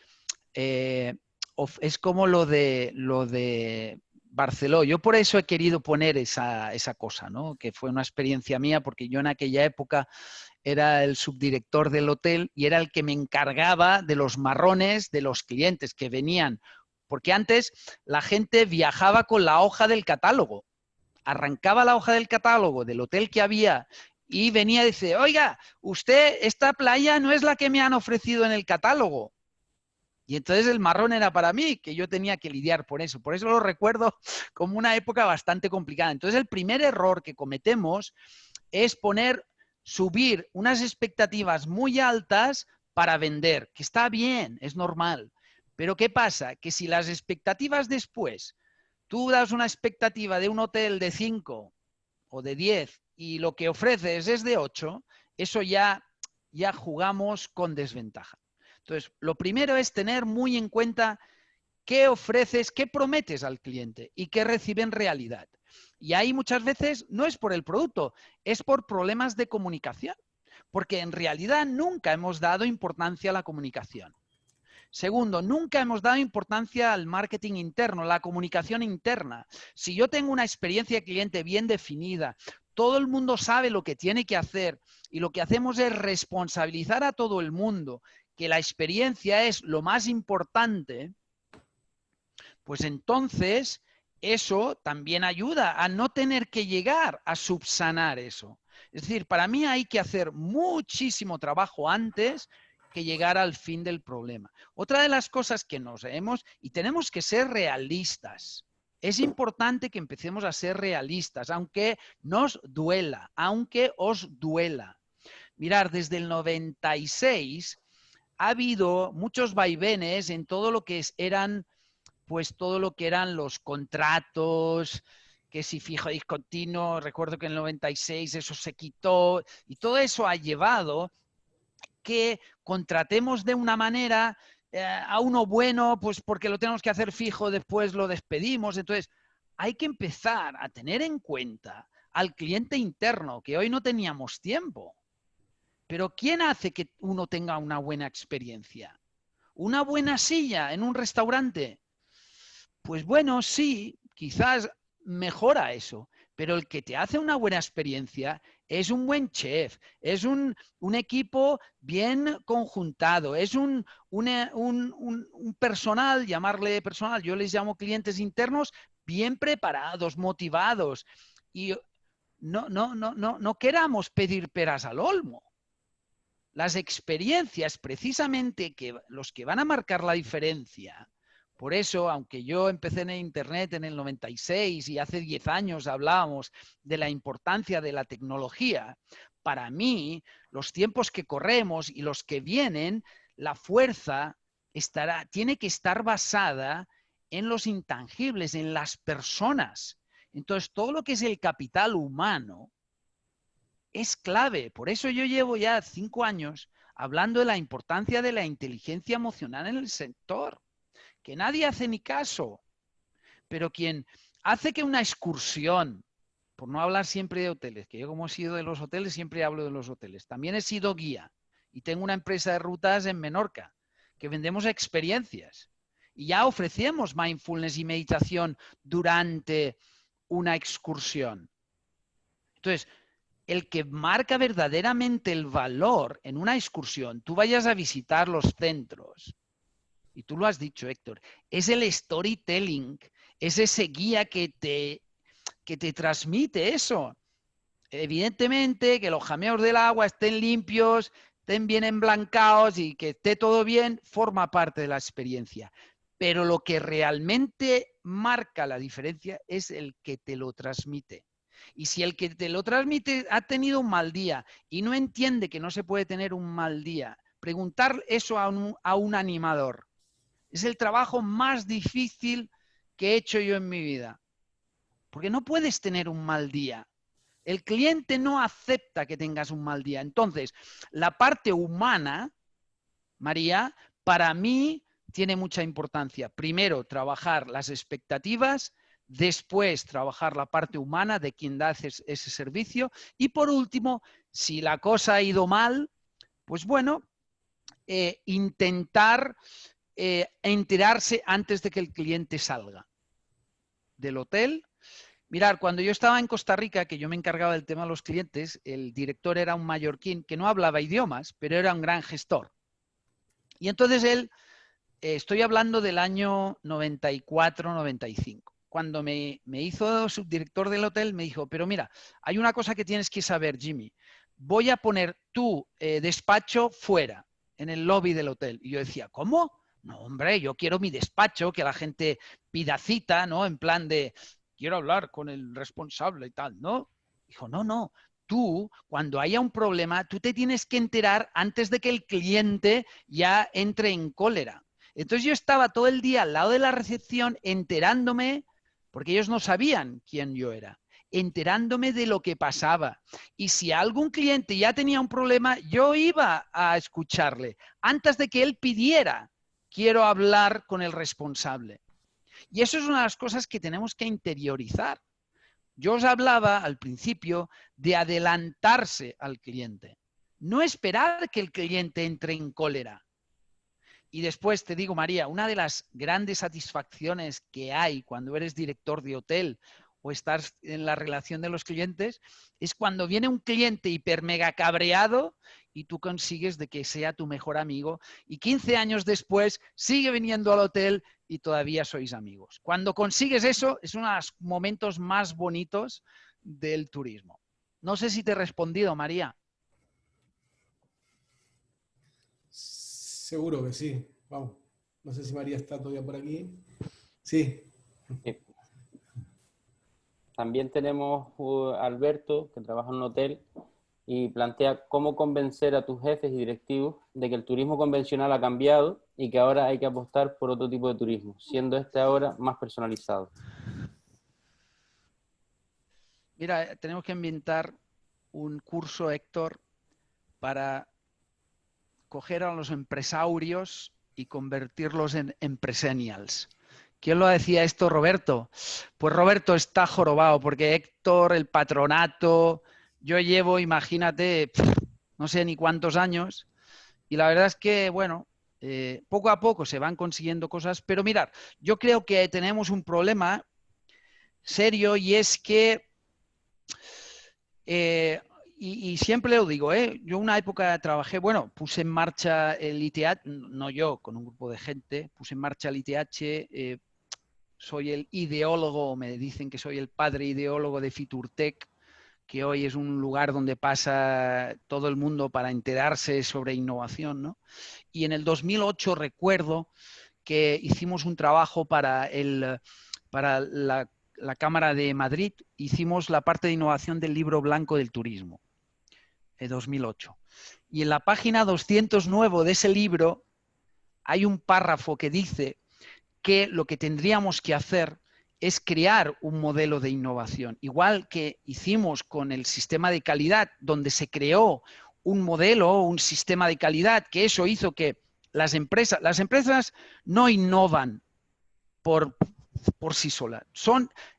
es como lo de Barceló. Yo por eso he querido poner esa cosa, ¿no? Que fue una experiencia mía, porque yo en aquella época era el subdirector del hotel y era el que me encargaba de los marrones de los clientes que venían. Porque antes la gente viajaba con la hoja del catálogo. Arrancaba la hoja del catálogo del hotel que había y venía y dice, oiga, usted, esta playa no es la que me han ofrecido en el catálogo. Y entonces el marrón era para mí, que yo tenía que lidiar por eso. Por eso lo recuerdo como una época bastante complicada. Entonces el primer error que cometemos es subir unas expectativas muy altas para vender, que está bien, es normal. Pero ¿qué pasa? Que si las expectativas después, tú das una expectativa de un hotel de 5 o de 10 y lo que ofreces es de 8, eso ya jugamos con desventaja. Entonces, lo primero es tener muy en cuenta qué ofreces, qué prometes al cliente y qué recibe en realidad. Y ahí muchas veces no es por el producto, es por problemas de comunicación, porque en realidad nunca hemos dado importancia a la comunicación. Segundo, nunca hemos dado importancia al marketing interno, la comunicación interna. Si yo tengo una experiencia de cliente bien definida, todo el mundo sabe lo que tiene que hacer y lo que hacemos es responsabilizar a todo el mundo que la experiencia es lo más importante, pues entonces eso también ayuda a no tener que llegar a subsanar eso. Es decir, para mí hay que hacer muchísimo trabajo antes que llegar al fin del problema. Otra de las cosas que y tenemos que ser realistas. Es importante que empecemos a ser realistas, aunque nos duela, aunque os duela. Mirar, desde el 96 ha habido muchos vaivenes en todo lo que eran los contratos, que si fijo discontinuo, recuerdo que en el 96 eso se quitó y todo eso ha llevado que contratemos de una manera a uno bueno, pues porque lo tenemos que hacer fijo, después lo despedimos. Entonces, hay que empezar a tener en cuenta al cliente interno, que hoy no teníamos tiempo. Pero ¿quién hace que uno tenga una buena experiencia? ¿Una buena silla en un restaurante? Pues bueno, sí, quizás mejora eso, pero el que te hace una buena experiencia es un buen chef, es un equipo bien conjuntado, es un personal, llamarle personal, yo les llamo clientes internos, bien preparados, motivados. Y no queramos pedir peras al olmo. Las experiencias, precisamente, los que van a marcar la diferencia. Por eso, aunque yo empecé en Internet en el 96 y hace 10 años hablábamos de la importancia de la tecnología, para mí, los tiempos que corremos y los que vienen, la fuerza tiene que estar basada en los intangibles, en las personas. Entonces, todo lo que es el capital humano es clave. Por eso yo llevo ya 5 años hablando de la importancia de la inteligencia emocional en el sector, que nadie hace ni caso. Pero quien hace que una excursión, por no hablar siempre de hoteles, que yo como he sido de los hoteles, siempre hablo de los hoteles. También he sido guía y tengo una empresa de rutas en Menorca, que vendemos experiencias. Y ya ofrecemos mindfulness y meditación durante una excursión. Entonces, el que marca verdaderamente el valor en una excursión, tú vayas a visitar los centros, y tú lo has dicho, Héctor, es el storytelling, es ese guía que te transmite eso. Evidentemente, que los jameos del agua estén limpios, estén bien emblancados y que esté todo bien, forma parte de la experiencia. Pero lo que realmente marca la diferencia es el que te lo transmite. Y si el que te lo transmite ha tenido un mal día y no entiende que no se puede tener un mal día, preguntar eso a un animador es el trabajo más difícil que he hecho yo en mi vida. Porque no puedes tener un mal día. El cliente no acepta que tengas un mal día. Entonces, la parte humana, María, para mí tiene mucha importancia. Primero, trabajar las expectativas, después trabajar la parte humana de quien da ese servicio y por último, si la cosa ha ido mal, pues bueno, intentar enterarse antes de que el cliente salga del hotel. Mirar, cuando yo estaba en Costa Rica, que yo me encargaba del tema de los clientes, el director era un mallorquín que no hablaba idiomas, pero era un gran gestor. Y entonces él, estoy hablando del año 94-95. Cuando me hizo subdirector del hotel, me dijo, pero mira, hay una cosa que tienes que saber, Jimmy. Voy a poner tu despacho fuera, en el lobby del hotel. Y yo decía, ¿cómo? No, hombre, yo quiero mi despacho, que la gente pida cita, ¿no? En plan de, quiero hablar con el responsable y tal, ¿no? Dijo, no, no. Tú, cuando haya un problema, tú te tienes que enterar antes de que el cliente ya entre en cólera. Entonces yo estaba todo el día al lado de la recepción enterándome, porque ellos no sabían quién yo era, enterándome de lo que pasaba. Y si algún cliente ya tenía un problema, yo iba a escucharle antes de que él pidiera, quiero hablar con el responsable. Y eso es una de las cosas que tenemos que interiorizar. Yo os hablaba al principio de adelantarse al cliente, no esperar que el cliente entre en cólera. Y después te digo, María, una de las grandes satisfacciones que hay cuando eres director de hotel o estás en la relación de los clientes es cuando viene un cliente hiper mega cabreado y tú consigues de que sea tu mejor amigo y 15 años después sigue viniendo al hotel y todavía sois amigos. Cuando consigues eso es uno de los momentos más bonitos del turismo. No sé si te he respondido, María. Seguro que sí. Vamos. No sé si María está todavía por aquí. Sí. Sí. También tenemos a Alberto, que trabaja en un hotel y plantea cómo convencer a tus jefes y directivos de que el turismo convencional ha cambiado y que ahora hay que apostar por otro tipo de turismo, siendo este ahora más personalizado. Mira, tenemos que inventar un curso, Héctor, para coger a los empresarios y convertirlos en empresarials. ¿Quién lo decía esto, Roberto? Pues Roberto está jorobado porque Héctor, el patronato, yo llevo, imagínate, no sé ni cuántos años y la verdad es que, bueno, poco a poco se van consiguiendo cosas, pero mirad, yo creo que tenemos un problema serio y es que y siempre lo digo, yo una época trabajé, bueno, puse en marcha el ITH, no yo, con un grupo de gente, puse en marcha el ITH, soy el ideólogo, me dicen que soy el padre ideólogo de Fiturtech, que hoy es un lugar donde pasa todo el mundo para enterarse sobre innovación, ¿no? Y en el 2008 recuerdo que hicimos un trabajo para la Cámara de Madrid, hicimos la parte de innovación del libro blanco del turismo, de 2008. Y en la página 209 de ese libro hay un párrafo que dice que lo que tendríamos que hacer es crear un modelo de innovación. Igual que hicimos con el sistema de calidad, donde se creó un modelo, un sistema de calidad, que eso hizo que las empresas no innovan por sí solas.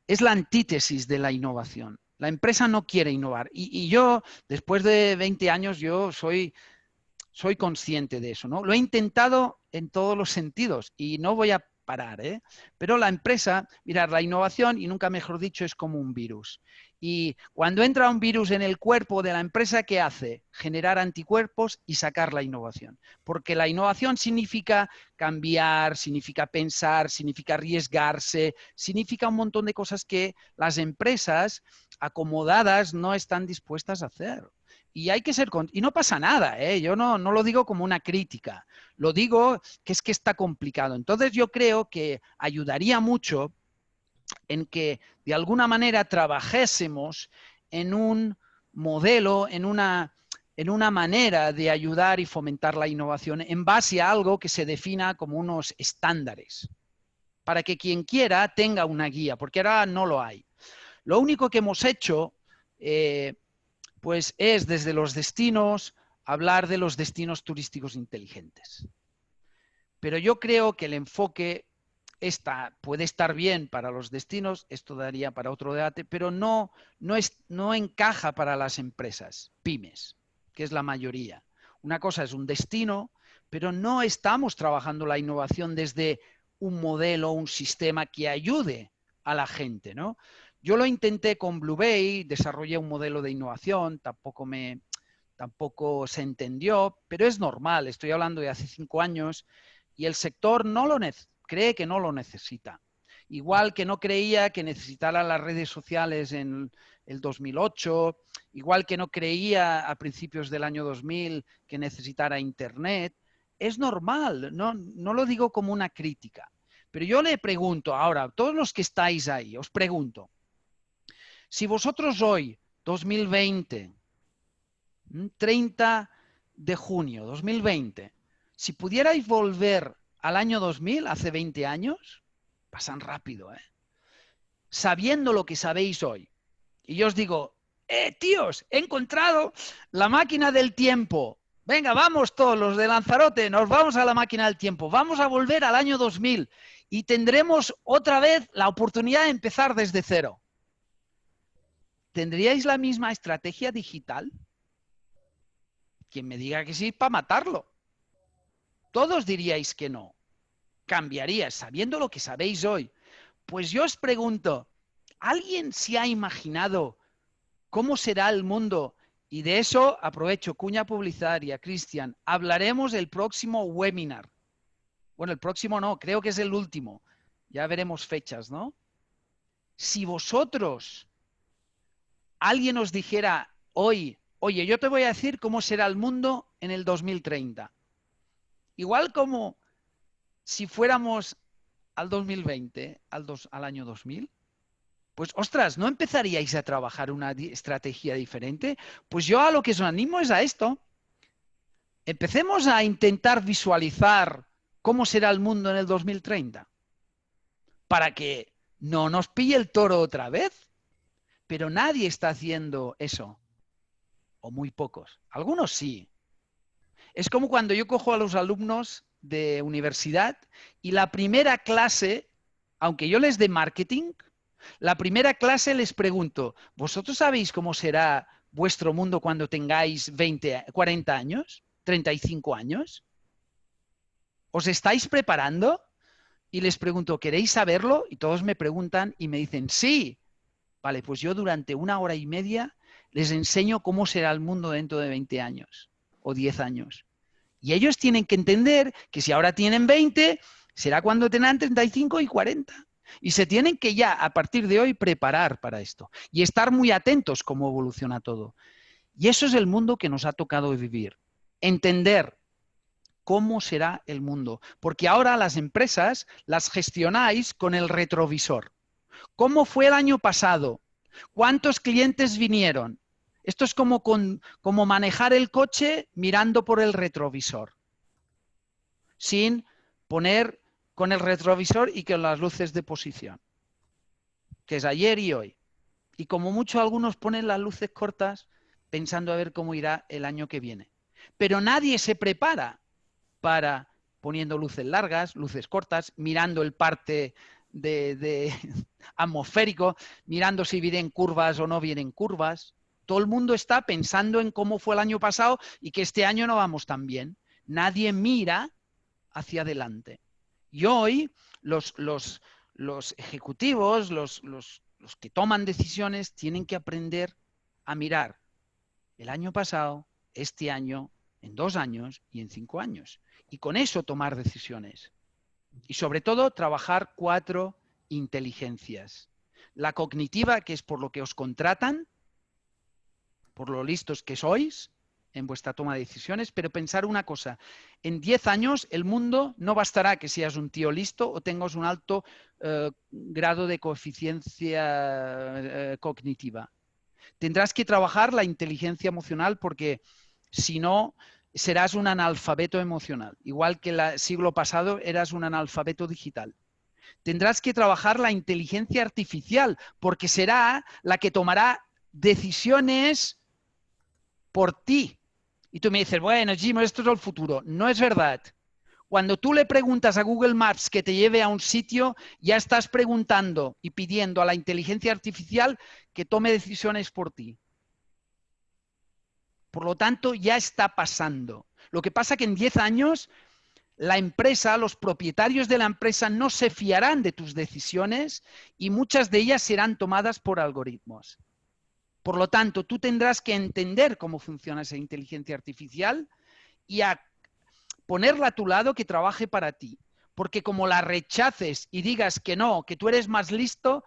Es la antítesis de la innovación. La empresa no quiere innovar. Y yo, después de 20 años, yo soy consciente de eso, ¿no? Lo he intentado en todos los sentidos y no voy a parar, ¿eh? Pero la empresa, mirad, la innovación, y nunca mejor dicho, es como un virus. Y cuando entra un virus en el cuerpo de la empresa, ¿qué hace? Generar anticuerpos y sacar la innovación. Porque la innovación significa cambiar, significa pensar, significa arriesgarse, significa un montón de cosas que las empresas acomodadas no están dispuestas a hacer. Y hay que ser... Y no pasa nada, ¿eh? Yo no lo digo como una crítica. Lo digo que es que está complicado. Entonces yo creo que ayudaría mucho en que de alguna manera trabajásemos en un modelo, en una manera de ayudar y fomentar la innovación en base a algo que se defina como unos estándares, para que quien quiera tenga una guía, porque ahora no lo hay. Lo único que hemos hecho pues es desde los destinos hablar de los destinos turísticos inteligentes. Pero yo creo que el enfoque puede estar bien para los destinos, esto daría para otro debate, pero no encaja para las empresas, pymes, que es la mayoría. Una cosa es un destino, pero no estamos trabajando la innovación desde un modelo, un sistema que ayude a la gente, ¿no? Yo lo intenté con Blue Bay, desarrollé un modelo de innovación, tampoco se entendió, pero es normal, estoy hablando de hace 5 años y el sector cree que no lo necesita. Igual que no creía que necesitara las redes sociales en el 2008, igual que no creía a principios del año 2000 que necesitara Internet. Es normal, no lo digo como una crítica. Pero yo le pregunto ahora, todos los que estáis ahí, os pregunto, si vosotros hoy, 2020, 30 de junio 2020, si pudierais volver al año 2000, hace 20 años, pasan rápido, ¿eh? Sabiendo lo que sabéis hoy, y yo os digo, tíos, he encontrado la máquina del tiempo. Venga, vamos todos los de Lanzarote, nos vamos a la máquina del tiempo. Vamos a volver al año 2000 y tendremos otra vez la oportunidad de empezar desde cero. ¿Tendríais la misma estrategia digital? Quien me diga que sí, para matarlo. Todos diríais que no. Cambiaría, sabiendo lo que sabéis hoy. Pues yo os pregunto, ¿alguien se ha imaginado cómo será el mundo? Y de eso aprovecho, cuña publicitaria, Cristian. Hablaremos el próximo webinar. Bueno, el próximo no, creo que es el último. Ya veremos fechas, ¿no? Si vosotros, alguien os dijera hoy, oye, yo te voy a decir cómo será el mundo en el 2030. Igual como si fuéramos al 2020, al año 2000, pues ostras, ¿no empezaríais a trabajar una estrategia diferente? Pues yo a lo que os animo es a esto. Empecemos a intentar visualizar cómo será el mundo en el 2030, para que no nos pille el toro otra vez. Pero nadie está haciendo eso, o muy pocos. Algunos sí. Es como cuando yo cojo a los alumnos de universidad y la primera clase, aunque yo les dé marketing, la primera clase les pregunto, ¿vosotros sabéis cómo será vuestro mundo cuando tengáis 20, 40 años, 35 años? ¿Os estáis preparando? Y les pregunto, ¿queréis saberlo? Y todos me preguntan y me dicen, sí. Vale, pues yo durante 1 hora y media les enseño cómo será el mundo dentro de 20 años o 10 años. Y ellos tienen que entender que si ahora tienen 20, será cuando tendrán 35 y 40. Y se tienen que ya, a partir de hoy, preparar para esto. Y estar muy atentos cómo evoluciona todo. Y eso es el mundo que nos ha tocado vivir. Entender cómo será el mundo. Porque ahora las empresas las gestionáis con el retrovisor. ¿Cómo fue el año pasado? ¿Cuántos clientes vinieron? Esto es como manejar el coche mirando por el retrovisor, sin poner con el retrovisor y con las luces de posición, que es ayer y hoy. Y como mucho algunos ponen las luces cortas pensando a ver cómo irá el año que viene. Pero nadie se prepara para poniendo luces largas, luces cortas, mirando el parte de atmosférico, mirando si vienen curvas o no vienen curvas. Todo el mundo está pensando en cómo fue el año pasado y que este año no vamos tan bien. Nadie mira hacia adelante. Y hoy los ejecutivos, los que toman decisiones, tienen que aprender a mirar el año pasado, este año, en 2 años y en 5 años. Y con eso tomar decisiones. Y sobre todo trabajar 4 inteligencias. La cognitiva, que es por lo que os contratan, por lo listos que sois en vuestra toma de decisiones, pero pensar una cosa, en 10 años el mundo no bastará que seas un tío listo o tengas un alto grado de coeficiencia cognitiva. Tendrás que trabajar la inteligencia emocional porque si no serás un analfabeto emocional, igual que el siglo pasado eras un analfabeto digital. Tendrás que trabajar la inteligencia artificial porque será la que tomará decisiones por ti. Y tú me dices, bueno, Jim, esto es el futuro. No es verdad. Cuando tú le preguntas a Google Maps que te lleve a un sitio, ya estás preguntando y pidiendo a la inteligencia artificial que tome decisiones por ti. Por lo tanto, ya está pasando. Lo que pasa es que en 10 años la empresa, los propietarios de la empresa no se fiarán de tus decisiones y muchas de ellas serán tomadas por algoritmos. Por lo tanto, tú tendrás que entender cómo funciona esa inteligencia artificial y a ponerla a tu lado que trabaje para ti. Porque como la rechaces y digas que no, que tú eres más listo,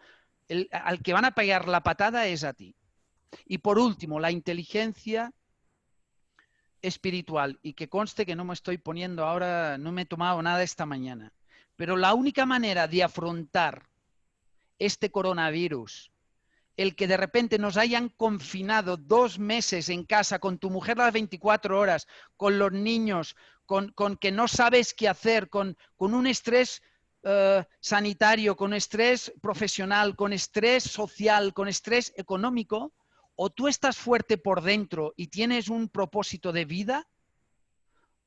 al que van a pegar la patada es a ti. Y por último, la inteligencia espiritual. Y que conste que no me estoy poniendo ahora, no me he tomado nada esta mañana. Pero la única manera de afrontar este coronavirus, el que de repente nos hayan confinado 2 meses en casa con tu mujer las 24 horas, con los niños, con que no sabes qué hacer, con un estrés sanitario, con estrés profesional, con estrés social, con estrés económico, o tú estás fuerte por dentro y tienes un propósito de vida,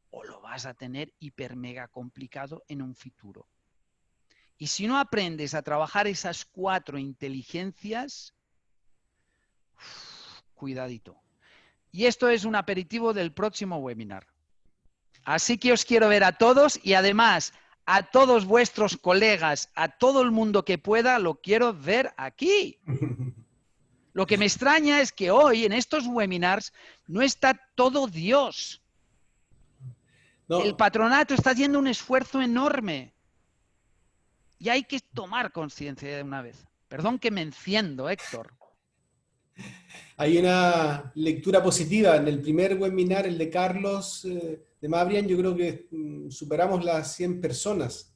o lo vas a tener hiper mega complicado en un futuro. Y si no aprendes a trabajar esas 4 inteligencias, cuidadito. Y esto es un aperitivo del próximo webinar. Así que os quiero ver a todos y además a todos vuestros colegas, a todo el mundo que pueda, lo quiero ver aquí. Lo que me extraña es que hoy en estos webinars no está todo Dios. No. El patronato está haciendo un esfuerzo enorme. Y hay que tomar conciencia de una vez. Perdón que me enciendo, Héctor. Hay una lectura positiva. En el primer webinar, el de Carlos de Mabrián, yo creo que superamos las 100 personas.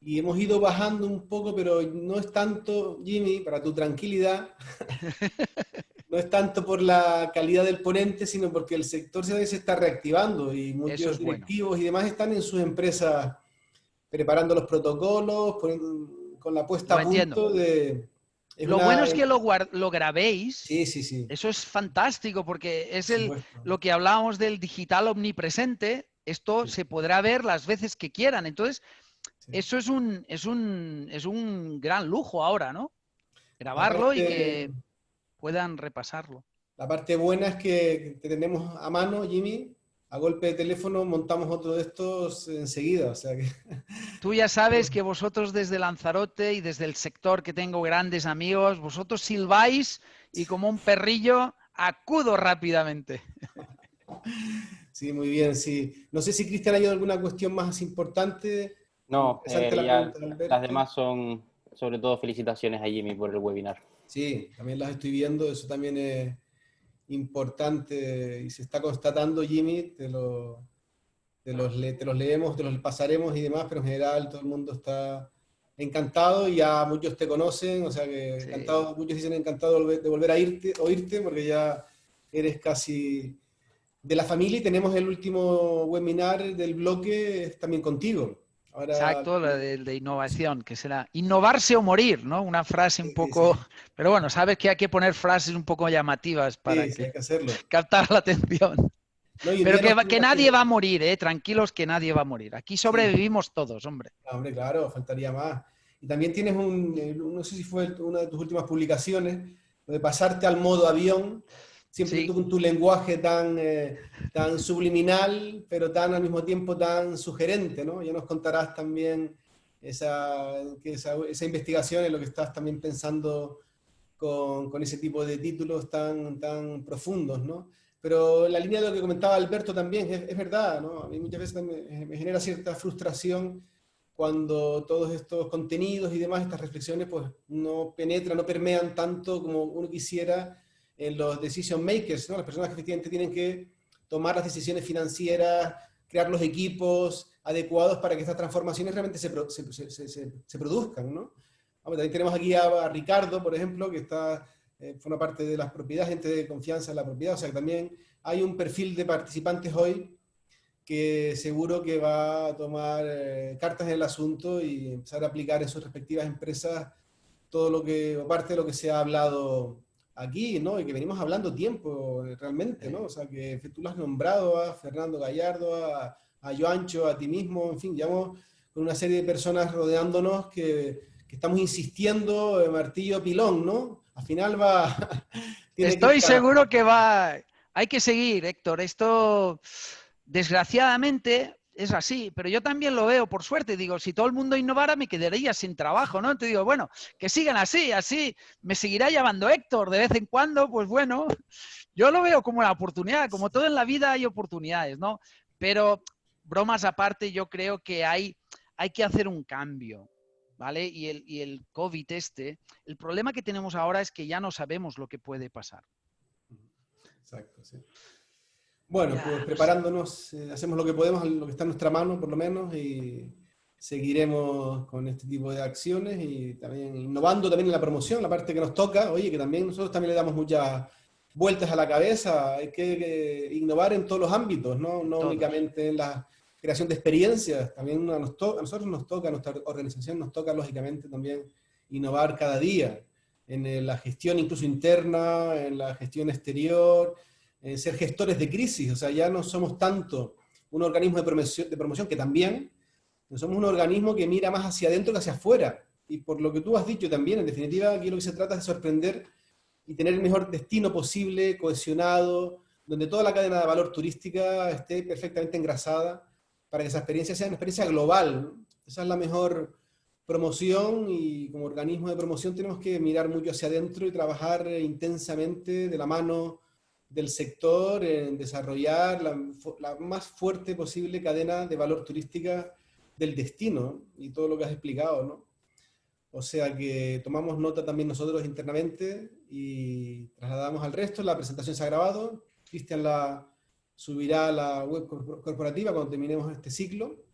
Y hemos ido bajando un poco, pero no es tanto, Jimmy, para tu tranquilidad, no es tanto por la calidad del ponente, sino porque el sector se está reactivando y muchos directivos y demás están en sus empresas preparando los protocolos, con la puesta a punto de... Lo bueno es que lo grabéis. Sí, sí, sí. Eso es fantástico porque es lo que hablábamos del digital omnipresente. Esto se podrá ver las veces que quieran. Entonces, sí. Eso es un gran lujo ahora, ¿no? Grabarlo y que puedan repasarlo. La parte buena es que te tenemos a mano, Jimmy. A golpe de teléfono montamos otro de estos enseguida. O sea que... Tú ya sabes que vosotros desde Lanzarote y desde el sector que tengo grandes amigos, vosotros silbáis y como un perrillo acudo rápidamente. Sí, muy bien, sí. No sé si Cristian hay alguna cuestión más importante. No, las demás son sobre todo felicitaciones a Jimmy por el webinar. Sí, también las estoy viendo, eso también es importante y se está constatando, Jimmy, te los leemos, te los pasaremos y demás, pero en general todo el mundo está encantado y ya muchos te conocen, o sea que sí. Encantado, muchos dicen encantado de volver a oírte porque ya eres casi de la familia y tenemos el último webinar del bloque también contigo. Ahora, Exacto, la de innovación, que será innovarse o morir, ¿no? Una frase un sí, poco... sí, Pero bueno, sabes que hay que poner frases un poco llamativas para sí, sí, hay que que hacerlo. captar la atención. No, y un Pero día nos que toca nadie va a morir, ¿eh? Tranquilos que nadie va a morir. Aquí sí, sobrevivimos todos, hombre. hombre, claro, faltaría más. Y también tienes no sé si fue una de tus últimas publicaciones, lo de pasarte al modo avión, siempre tú Sí, con tu lenguaje tan subliminal, pero tan al mismo tiempo tan sugerente, ¿no? Ya nos contarás también esa investigación en lo que estás también pensando con ese tipo de títulos tan profundos, ¿no? Pero en la línea de lo que comentaba Alberto también, es verdad, ¿no? A mí muchas veces me genera cierta frustración cuando todos estos contenidos y demás, estas reflexiones, pues no penetran, no permean tanto como uno quisiera en los decision makers, ¿no? Las personas que efectivamente tienen que tomar las decisiones financieras, crear los equipos adecuados para que estas transformaciones realmente se produzcan, ¿no? También tenemos aquí a Ricardo, por ejemplo, que forma parte de las propiedades, gente de confianza en la propiedad, o sea que también hay un perfil de participantes hoy que seguro que va a tomar cartas en el asunto y empezar a aplicar en sus respectivas empresas todo lo que, o parte de lo que se ha hablado aquí, ¿no? Y que venimos hablando tiempo realmente, ¿no? O sea, que tú lo has nombrado a Fernando Gallardo, a Joancho, a ti mismo, en fin, llevamos con una serie de personas rodeándonos que estamos insistiendo, martillo pilón, ¿no? Al final va, tiene que ir estoy para... seguro que va... Hay que seguir, Héctor. Esto, desgraciadamente, es así, pero yo también lo veo, por suerte. Digo, si todo el mundo innovara, me quedaría sin trabajo, ¿no? Te digo, bueno, que sigan así, así. Me seguirá llamando Héctor de vez en cuando, pues bueno, yo lo veo como una oportunidad. Como todo en la vida hay oportunidades, ¿no? Pero, bromas aparte, yo creo que hay que hacer un cambio, ¿vale? Y el COVID el problema que tenemos ahora es que ya no sabemos lo que puede pasar. Exacto, sí. Bueno, pues Ya, no sé. preparándonos, hacemos lo que podemos, lo que está en nuestra mano por lo menos, y seguiremos con este tipo de acciones y también innovando también en la promoción, la parte que nos toca, oye, que también nosotros también le damos muchas vueltas a la cabeza, hay que innovar en todos los ámbitos, ¿no? En No todos. únicamente en la creación de experiencias, también a nosotros nos toca, a nuestra organización nos toca lógicamente también innovar cada día en la gestión incluso interna, en la gestión exterior, ser gestores de crisis, o sea, ya no somos tanto un organismo de promoción que también, no somos un organismo que mira más hacia adentro que hacia afuera. Y por lo que tú has dicho también, en definitiva, aquí lo que se trata es de sorprender y tener el mejor destino posible, cohesionado, donde toda la cadena de valor turística esté perfectamente engrasada para que esa experiencia sea una experiencia global, ¿no? Esa es la mejor promoción y como organismo de promoción tenemos que mirar mucho hacia adentro y trabajar intensamente de la mano del sector en desarrollar la más fuerte posible cadena de valor turística del destino y todo lo que has explicado, ¿no? O sea que tomamos nota también nosotros internamente y trasladamos al resto. La presentación se ha grabado. Cristian la subirá a la web corporativa cuando terminemos este ciclo.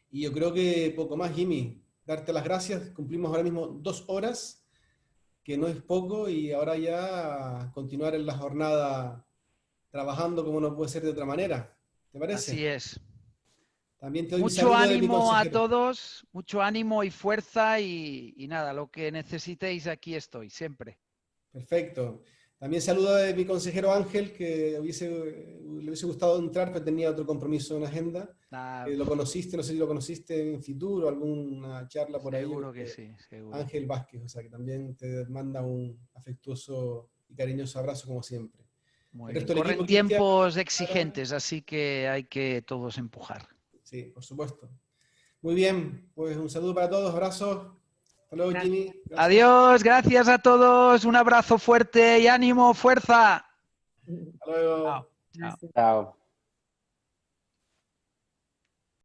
Y yo creo que poco más, Jimmy. Darte las gracias. Cumplimos ahora mismo 2 horas, que no es poco, y ahora ya continuar en la jornada trabajando como no puede ser de otra manera. ¿Te Así parece? es. También te doy mi Mucho saludo de mi ánimo a consejero. todos, mucho ánimo y fuerza y nada, lo que necesitéis aquí estoy, siempre. Perfecto. También saludo de mi consejero Ángel, que le hubiese gustado entrar, pero tenía otro compromiso en agenda. Ah, Lo conociste, no sé si lo conociste en Fitur o alguna charla por ahí. seguro que sí, seguro. Ángel Vázquez, o sea que también te manda un afectuoso y cariñoso abrazo como siempre. Muy El bien. resto del Corren equipo, Cristian. tiempos exigentes, así que hay que todos empujar. Sí, por supuesto. Muy bien, pues un saludo para todos, abrazos. Hasta luego, Gracias. Jimmy. Gracias. Adiós, gracias a todos, un abrazo fuerte y ánimo, fuerza. Hasta luego. Chao, chao. Gracias. Chao.